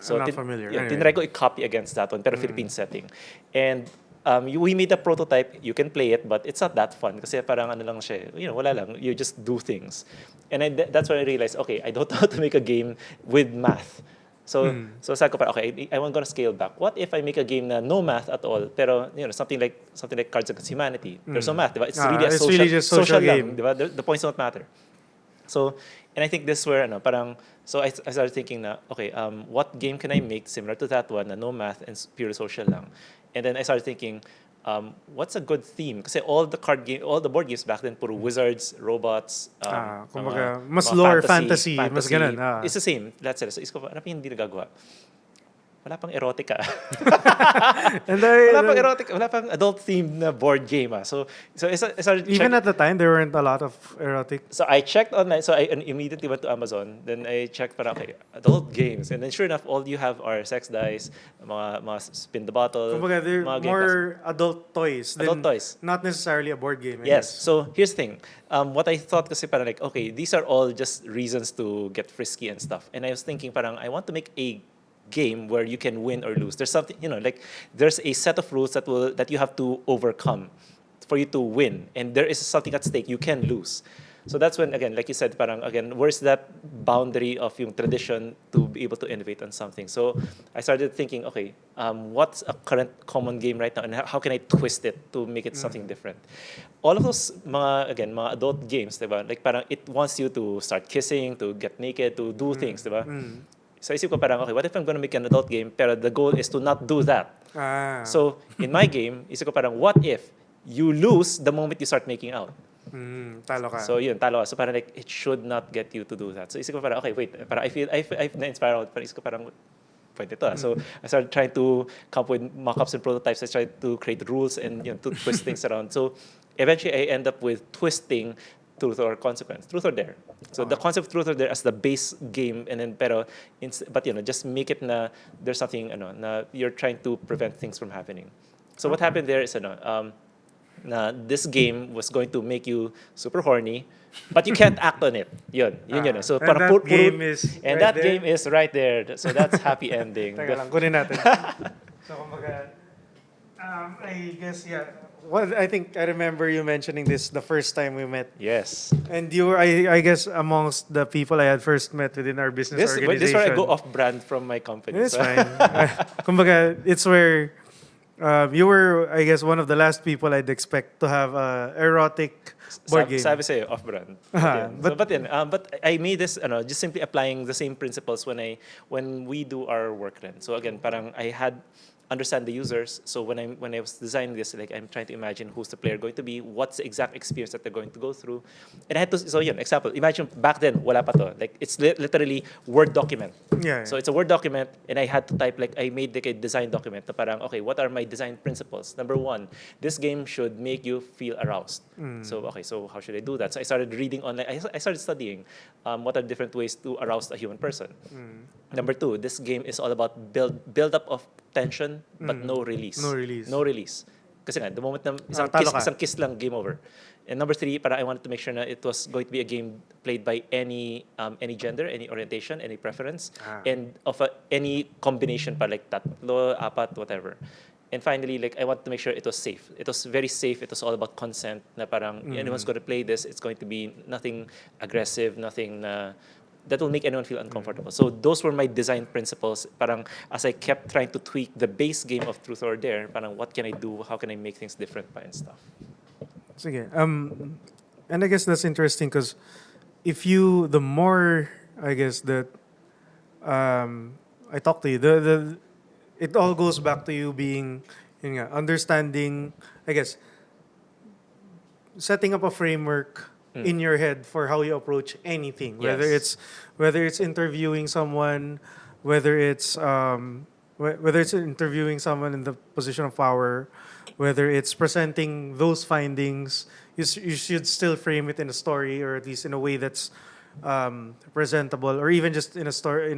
So I'm not familiar. Yeah, Anyway. tinry ko i-copy against that one, pero Philippine setting. And we made a prototype, you can play it, but it's not that fun kasi parang ano lang siya, wala lang, you just do things. And that's when I realized, okay, I don't know how to make a game with math. So sabi ko parang, okay, I'm gonna scale back. What if I make a game na no math at all, pero something like Cards Against Humanity. There's no math, diba? It's really a It's social, really just social lang, game. diba? The points don't matter. So, and I think this is where parang so I started thinking na okay, what game can I make similar to that one na no math and pure social lang. And then I started thinking what's a good theme? Kasi all the board games back then puro wizards, robots, kumbaga, mga- mas mga lore, fantasy, mas ganun. It's the same. That's it. So isip ko, ano pa yung hindi nagagawa? Wala pang erotica. And Wala pang adult themed na board game. So I started even at the time, there weren't a lot of erotic. So I checked online. So I immediately went to Amazon. Then I checked para okay, adult games. And then sure enough, all you have are sex dice, mga spin the bottle, Kumbaga, they're mga game more adult toys. Adult toys. Not necessarily a board game. I Yes. guess. So here's the thing. What I thought kasi parang like, okay, these are all just reasons to get frisky and stuff. And I was thinking parang I want to make a game where you can win or lose. There's something, like there's a set of rules that you have to overcome for you to win. And there is something at stake. You can lose. So that's when, again, like you said, parang, again, where's that boundary of yung tradition to be able to innovate on something? So I started thinking, okay, what's a current common game right now, and how can I twist it to make it something different? All of those mga adult games, diba? Like parang it wants you to start kissing, to get naked, to do things, diba? So isip ko parang, okay, what if I'm gonna make an adult game, pero the goal is to not do that? So in my game, isip ko parang, what if you lose the moment you start making out? Talo ka. So yun, talo ka. So parang like, it should not get you to do that. So isip ko parang, okay, wait, parang I've na-inspire ako, parang isip ko parang, pwede to. So I started trying to come up with mock-ups and prototypes. I tried to create rules and to twist things around. So eventually I end up with twisting truth or consequence, truth or dare. So the concept of truth or dare as the base game, and then but just make it na there's something na you're trying to prevent things from happening. So what happened there is na this game was going to make you super horny, but you can't act on it. Yun. So And parang that game is and right that there? game is right there. So that's happy ending. Teka lang, kunin natin. So, kumbaga, I guess, yeah. Well, I think I remember you mentioning this the first time we met. Yes. And you were, I guess, amongst the people I had first met within our business This organization. is where I go off brand from my company. It's So- fine. Kumbaga, it's where you were, I guess, one of the last people I'd expect to have erotic board game. Sabi sa'yo, off-brand. But I made this, just simply applying the same principles when we do our work then. So again, parang I had understand the users. So when I was designing this, like I'm trying to imagine who's the player going to be, what's the exact experience that they're going to go through, and I had to. So example, imagine back then wala pa to. Like it's literally Word document. Yeah. So it's a Word document, and I had to type I made like a design document. Na parang okay, what are my design principles? Number one, this game should make you feel aroused. So okay, so how should I do that? So I started reading online. I started studying what are different ways to arouse a human person. Number two, this game is all about build up of tension but no release. No release. No release. Kasi nga, the moment na talo ka. isang kiss lang, game over. And number three, para I wanted to make sure na it was going to be a game played by any gender, any orientation, any preference, and of any combination pa, like tatlo, apat, whatever. And finally, I wanted to make sure it was safe. It was very safe. It was all about consent. Na parang anyone's going to play this, it's going to be nothing aggressive, nothing that will make anyone feel uncomfortable. So those were my design principles. Parang as I kept trying to tweak the base game of Truth or Dare, parang what can I do? How can I make things different pa and stuff? Sige. And I guess that's interesting because the more I guess that I talk to you, it all goes back to you being, yun nga, understanding, I guess, setting up a framework in your head for how you approach anything, whether Yes. it's interviewing someone, whether it's interviewing someone in the position of power, whether it's presenting those findings, you should still frame it in a story, or at least in a way that's presentable, or even just in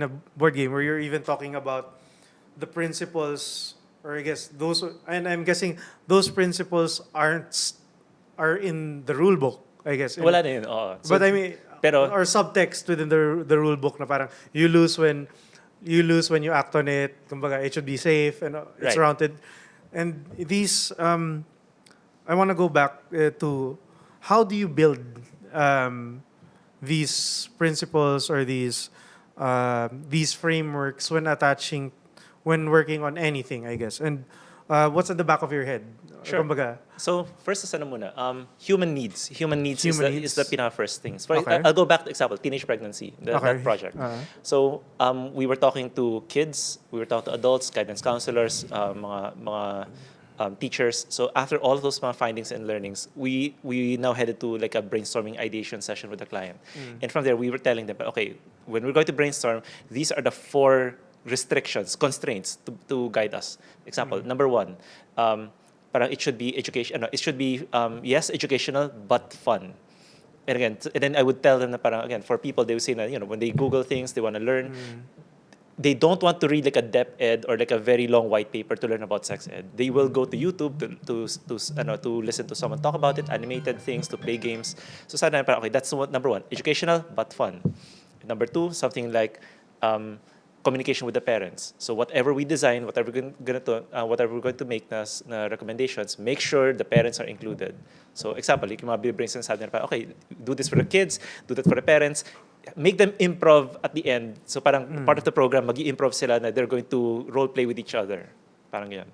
a board game where you're even talking about the principles, or I guess those, and I'm guessing those principles are in the rule book, I guess. Wala na yun. Oo. So, But I mean, pero- or subtext within the rule book na parang you lose when you act on it. Kumbaga, it should be safe and it's Right. rounded. And these, I want to go back to how do you build um, these principles or these frameworks when attaching, when working on anything, I guess. And what's at the back of your head? Sure. Kumbaga, So first is ano muna, human needs. Human needs human is the needs. pinaka first things. For, Okay. I'll go back to example, teenage pregnancy, that Okay. project. So we were talking to kids, we were talking to adults, guidance counselors, mga teachers. So after all of those mga findings and learnings, we now headed to like a brainstorming ideation session with the client. And from there, we were telling them, okay, when we're going to brainstorm, these are the four restrictions, constraints to guide us. Example, number one, parang it should be education. No, it should be yes, educational but fun. And again, and then I would tell them na parang again for people they would say na when they Google things they want to learn, they don't want to read like a depth ed or like a very long white paper to learn about sex ed. They will go to YouTube to listen to someone talk about it, animated things, to play games. So sana parang okay, that's what number one, educational but fun. Number two, something like communication with the parents. So whatever we design, whatever we're going to make na recommendations, make sure the parents are included. So example, like yung mga brings and sabi na okay, do this for the kids, do that for the parents, make them improv at the end. So parang part of the program, magi-improv sila na they're going to role play with each other. Parang yan.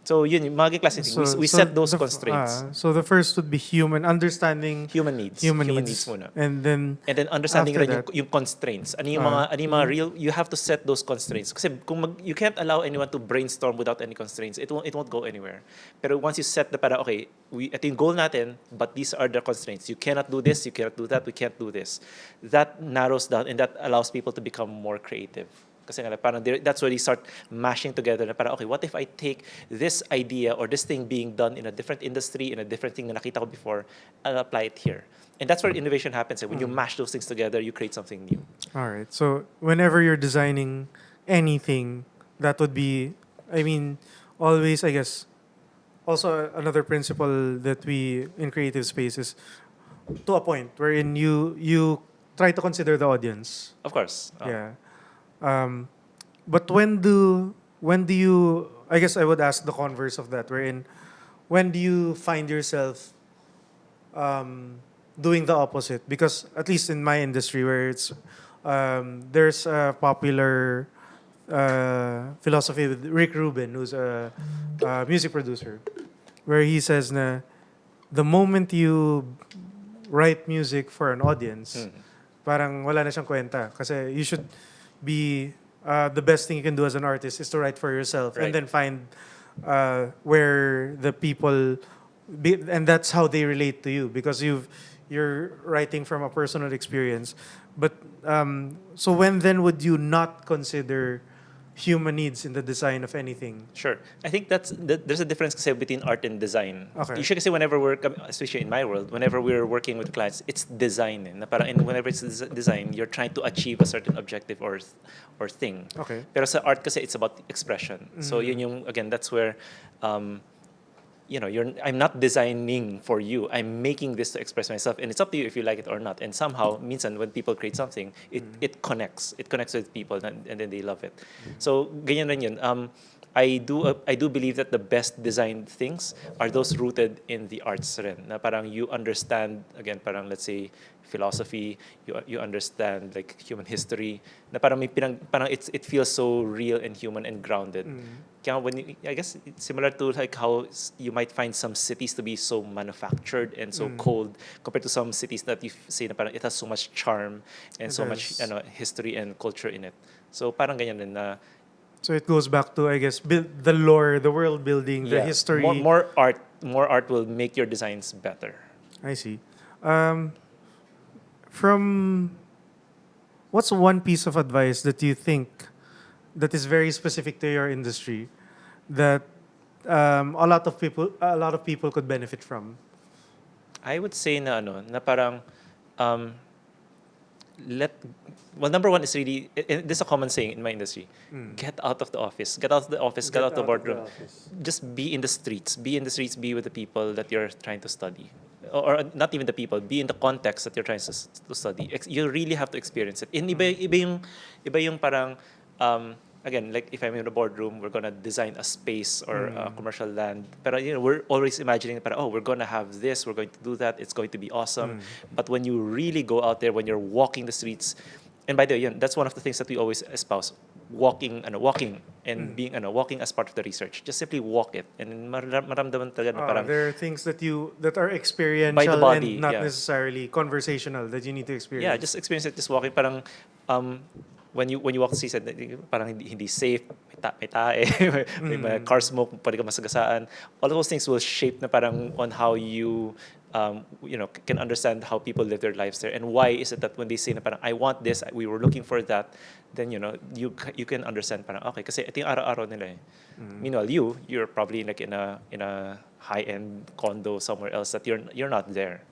So yun, yung mga klase thing. We set those constraints. So the first would be understanding Human needs. human Human needs, needs muna. and then Understanding after rin that, yung constraints. Ano yung mga real, you have to set those constraints. Kasi you can't allow anyone to brainstorm without any constraints. It won't go anywhere. Pero once you set the para, okay, ito yung goal natin, but these are the constraints. You cannot do this, you cannot do that, we can't do this. That narrows down and that allows people to become more creative. Kasi nga, parang that's where you start mashing together na parang, okay, what if I take this idea or this thing being done in a different industry, in a different thing na nakita ko before, and apply it here. And that's where innovation happens. When you mash those things together, you create something new. all right. So whenever you're designing anything, that would be, I mean, always, I guess, also another principle that we in creative spaces, to a point wherein you try to consider the audience. Of course. Yeah. But when do you? I guess I would ask the converse of that. Wherein, when do you find yourself doing the opposite? Because at least in my industry, where it's there's a popular philosophy with Rick Rubin, who's a music producer, where he says na the moment you write music for an audience, parang wala na siyang kwenta. Kasi you should be the best thing you can do as an artist is to write for yourself, Right. and then find where the people and that's how they relate to you, because you're writing from a personal experience. But so when then would you not consider human needs in the design of anything? Sure. I think there's a difference kasi between art and design. Okay. Usually kasi whenever especially in my world, whenever we're working with clients, it's design. Na parang, and whenever it's design, you're trying to achieve a certain objective or thing. Okay. Pero sa art kasi it's about expression. So yun yung, again, that's where, I'm not designing for you. I'm making this to express myself, and it's up to you if you like it or not. And somehow, minsan when people create something, it connects. It connects with people, and then they love it. So ganyan rin yun. I do believe that the best designed things are those rooted in the arts rin. Na parang you understand, again, parang let's say philosophy, you understand like human history. Na parang parang it feels so real and human and grounded. Kaya I guess it's similar to like how you might find some cities to be so manufactured and so cold compared to some cities that you say na parang it has so much charm and so much history and culture in it. So parang ganyan din na. So it goes back to, I guess, the lore, the world building, the history. More art will make your designs better. I see. From what's one piece of advice that you think that is very specific to your industry that a lot of people could benefit from? I would say na parang number one is really, this is a common saying in my industry, get out of the office, get out of the boardroom. Just be in the streets, be with the people that you're trying to study. Or not even the people, be in the context that you're trying to study. You really have to experience it. And iba yung parang, again, like if I'm in a boardroom, we're gonna design a space or a commercial land. But we're always imagining, but we're gonna have this, we're going to do that, it's going to be awesome. But when you really go out there, when you're walking the streets, and by the way, that's one of the things that we always espouse: walking and being walking as part of the research. Just simply walk it, and maramdaman talaga na parang There are things that are by the experiential body, and not yeah. necessarily conversational that you need to experience. Yeah, just experience it. Just walking, parang when you walk the streets, parang hindi safe. May tae, may mga car smoke, pwede ka masagasaan. All of those things will shape na parang on how you can understand how people live their lives there, and why is it that when they say na parang I want this, we were looking for that, then you can understand parang okay kasi ito yung araw-araw nila eh. Meanwhile, you're probably like in a high-end condo somewhere else that you're not there.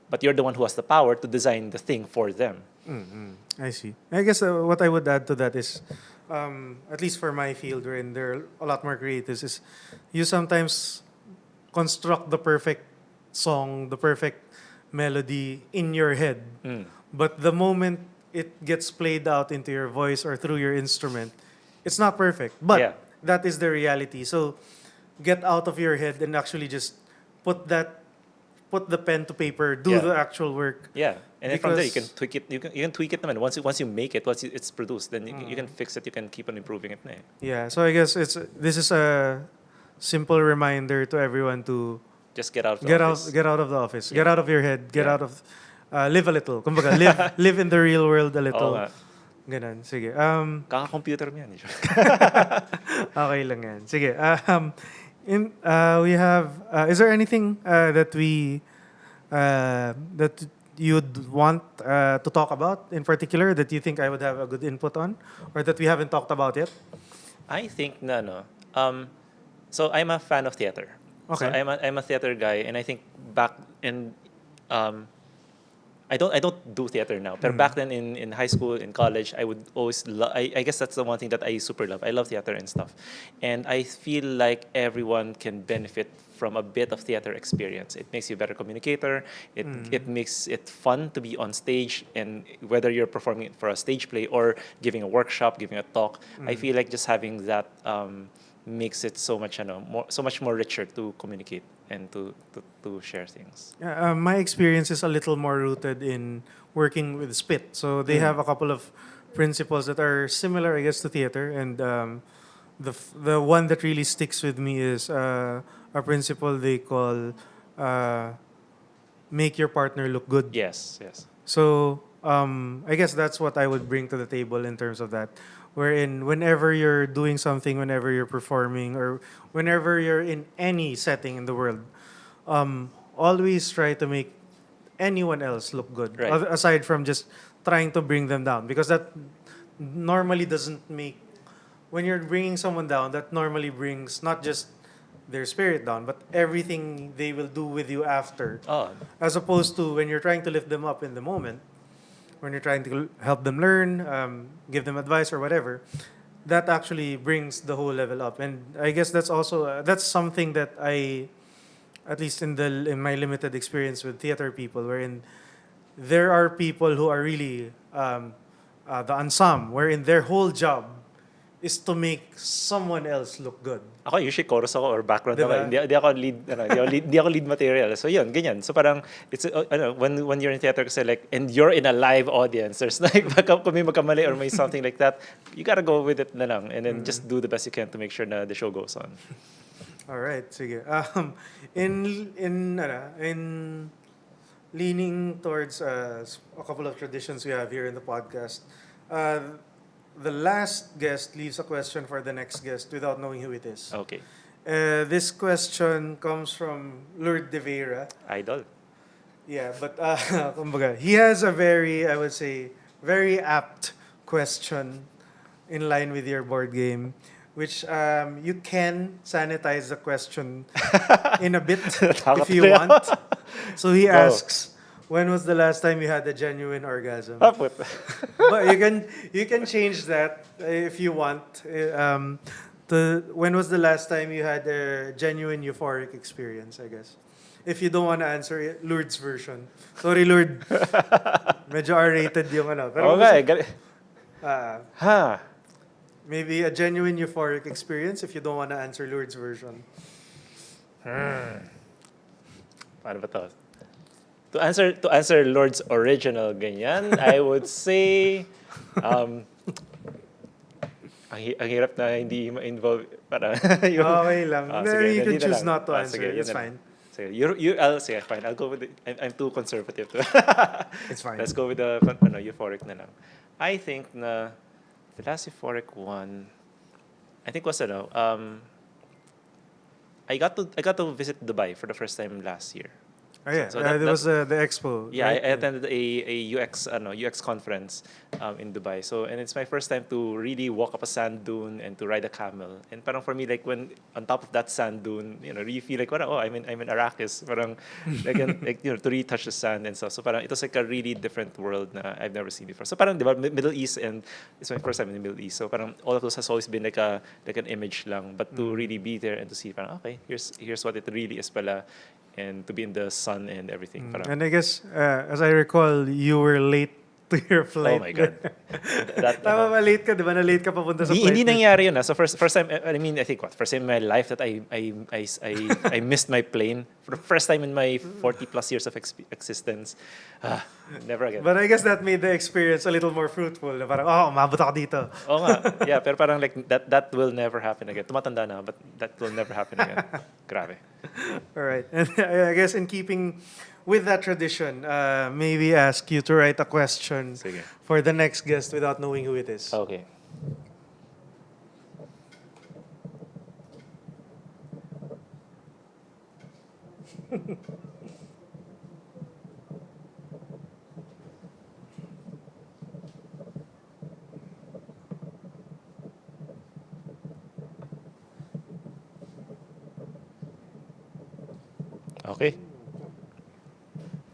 But you're the one who has the power to design the thing for them. I see. I guess what I would add to that is, at least for my field, wherein there are a lot more creatives, is you sometimes construct the perfect song, the perfect melody in your head. But the moment it gets played out into your voice or through your instrument, it's not perfect. But Yeah. that is the reality. So get out of your head and actually just put the pen to paper, do Yeah. the actual work. Yeah, and then from there you can Because- tweak it. You can tweak it naman. Once you make it, it's produced, then you can fix it. You can keep on improving it na eh. Yeah, so I guess this is a simple reminder to everyone to Just get out of the office. get out of the office, Yeah. get out of your head, get Yeah. out of live a little. Kumbaga, live in the real world a Oo little. nga. Ganun. Sige. Kaka-computer mo yan. Okay lang yan. Sige. We have is there anything that you'd want to talk about in particular that you think I would have a good input on, or that we haven't talked about yet? I think na no. So I'm a fan of theater. Okay. So I'm a theater guy, and I think back in I don't do theater now. But back then in high school, in college, I would always I guess that's the one thing that I super love. I love theater and stuff. And I feel like everyone can benefit from a bit of theater experience. It makes you a better communicator. It makes it fun to be on stage, and whether you're performing it for a stage play or giving a workshop, giving a talk, I feel like just having that makes it so much more richer to communicate and to share things. My experience is a little more rooted in working with Spit. So they have a couple of principles that are similar, I guess, to theater. And the one that really sticks with me is a principle they call make your partner look good. Yes. So I guess that's what I would bring to the table in terms of that. Wherein whenever you're doing something, whenever you're performing, or whenever you're in any setting in the world, always try to make anyone else look good. Right. Aside from just trying to bring them down. Because that normally doesn't make... When you're bringing someone down, that normally brings not just their spirit down, but everything they will do with you after. Oh, As opposed to when you're trying to lift them up in the moment, when you're trying to help them learn, give them advice or whatever, that actually brings the whole level up. And I guess that's also that's something that I, at least in my limited experience with theater people, wherein there are people who are really the ensemble, wherein their whole job is to make someone else look good. ako usually chorus ako or background Diba? ako. Hindi ako lead, hindi ako lead material. So yun, ganyan. So parang it's when you're in theater kasi like, and you're in a live audience, there's like kung may magkamali or may something like that, you gotta go with it na lang, and then just do the best you can to make sure na the show goes on. All right, sige. In leaning towards a couple of traditions we have here in the podcast, the last guest leaves a question for the next guest without knowing who it is. Okay. This question comes from Lourdes de Vera. Idol. Yeah, but kumbaga, he has a very, I would say, very apt question in line with your board game, which you can sanitize the question in a bit if you want. So he asks, when was the last time you had a genuine orgasm? Put. But you can change that if you want. When was the last time you had a genuine euphoric experience, I guess. If you don't want to answer it, Lourdes' version. Sorry, Lourdes. Medyo R-rated yung ano. Pero Okay. uh, Ha. Maybe a genuine euphoric experience if you don't want to answer Lourdes' version. Paano ba to? To answer Lord's original ganyan, I would say um ang hirap na hindi ma-involve para yung Okay lang. sige, You can hindi na choose lang. not to answer. Sige, yun It's na lang. fine. Sige, sige, fine. I'll go with it. I'm too conservative to. It's fine. Let's go with the euphoric na lang. I think na the last euphoric one, I think was I got to visit Dubai for the first time last year. Oh yeah, So there was the expo. Yeah, right? I attended a UX conference in Dubai. So and it's my first time to really walk up a sand dune and to ride a camel. And parang for me, like when on top of that sand dune, really feel like parang, I'm in Arrakis. Parang like to really touch the sand and stuff. So parang it was like a really different world na I've never seen before. So parang diba, Middle East, and it's my first time in the Middle East. So parang all of those has always been like an image lang, but to really be there and to see parang okay, here's what it really is pala. And to be in the sun and everything. Parang, And I guess, as I recall, you were late to your flight. oh my God. That, Tama ba, late ka? Di ba na-late ka papunta sa flight? hindi nangyari yun. So first time, I mean, I think first time in my life that I missed my plane for the first time in my 40 plus years of existence. Never again. But I guess that made the experience a little more fruitful. Na parang, umabot ako dito. Oo nga. Yeah, pero parang like that will never happen again. Tumatanda na, but that will never happen again. Grabe. All right. And I guess in keeping with that tradition, maybe ask you to write a question Sige. for the next guest without knowing who it is. Okay. Okay.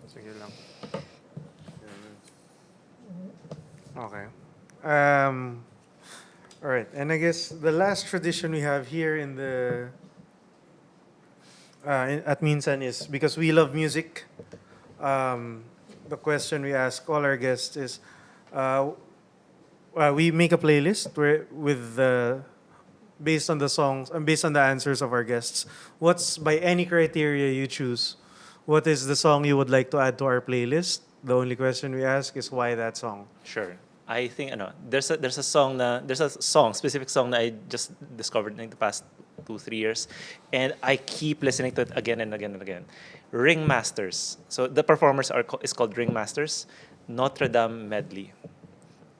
Sige lang. Okay. All right. And I guess the last tradition we have here in the at Minsan is because we love music. The question we ask all our guests is, we make a playlist with based on the songs and based on the answers of our guests. What's by any criteria you choose? What is the song you would like to add to our playlist? The only question we ask is why that song. Sure. I think there's a specific song that I just discovered in the past 2-3 years, and I keep listening to it again and again and again. Ringmasters. So the performers is called Ringmasters, Notre Dame medley.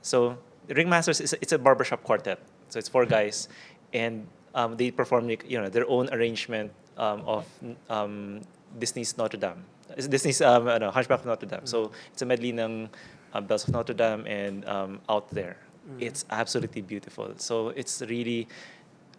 So Ringmasters it's a barbershop quartet. So it's 4 guys, and they perform their own arrangement of Disney's Notre Dame. It's Disney's Hunchback of Notre Dame. So it's a medley ng Bells of Notre Dame and Out There. It's absolutely beautiful. So it's really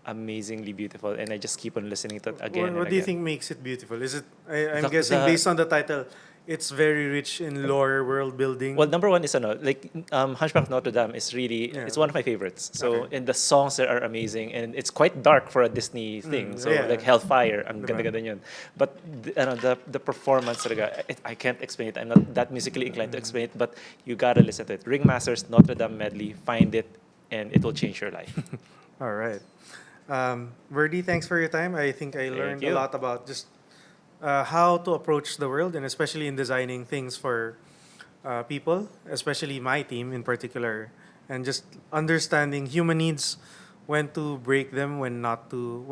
amazingly beautiful, and I just keep on listening to it again. What do you think makes it beautiful? Is it? I'm guessing based on the title, it's very rich in lore, world building. Well, number one is Hunchback of Notre Dame is really it's one of my favorites. So Okay. and the songs there are amazing, and it's quite dark for a Disney thing. So yeah. like Hellfire, ang Diba? ganda-ganda yun. But the performance talaga, I can't explain it. I'm not that musically inclined to explain it, but you gotta listen to it. Ringmasters Notre Dame medley, find it, and it will change your life. All right. Birdie, thanks for your time. I think I learned a you. lot about just how to approach the world, and especially in designing things for people, especially my team in particular, and just understanding human needs, when to break them, when to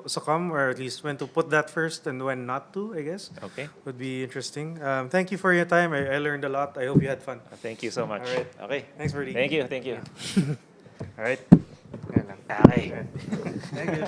succumb, or at least when to put that first and when not to, I guess. Okay. Would be interesting. Thank you for your time. I learned a lot. I hope you had fun. Thank you so much. All right. Okay. Thanks, Birdie. Thank you. All right. Yan lang. Okay. Thank you.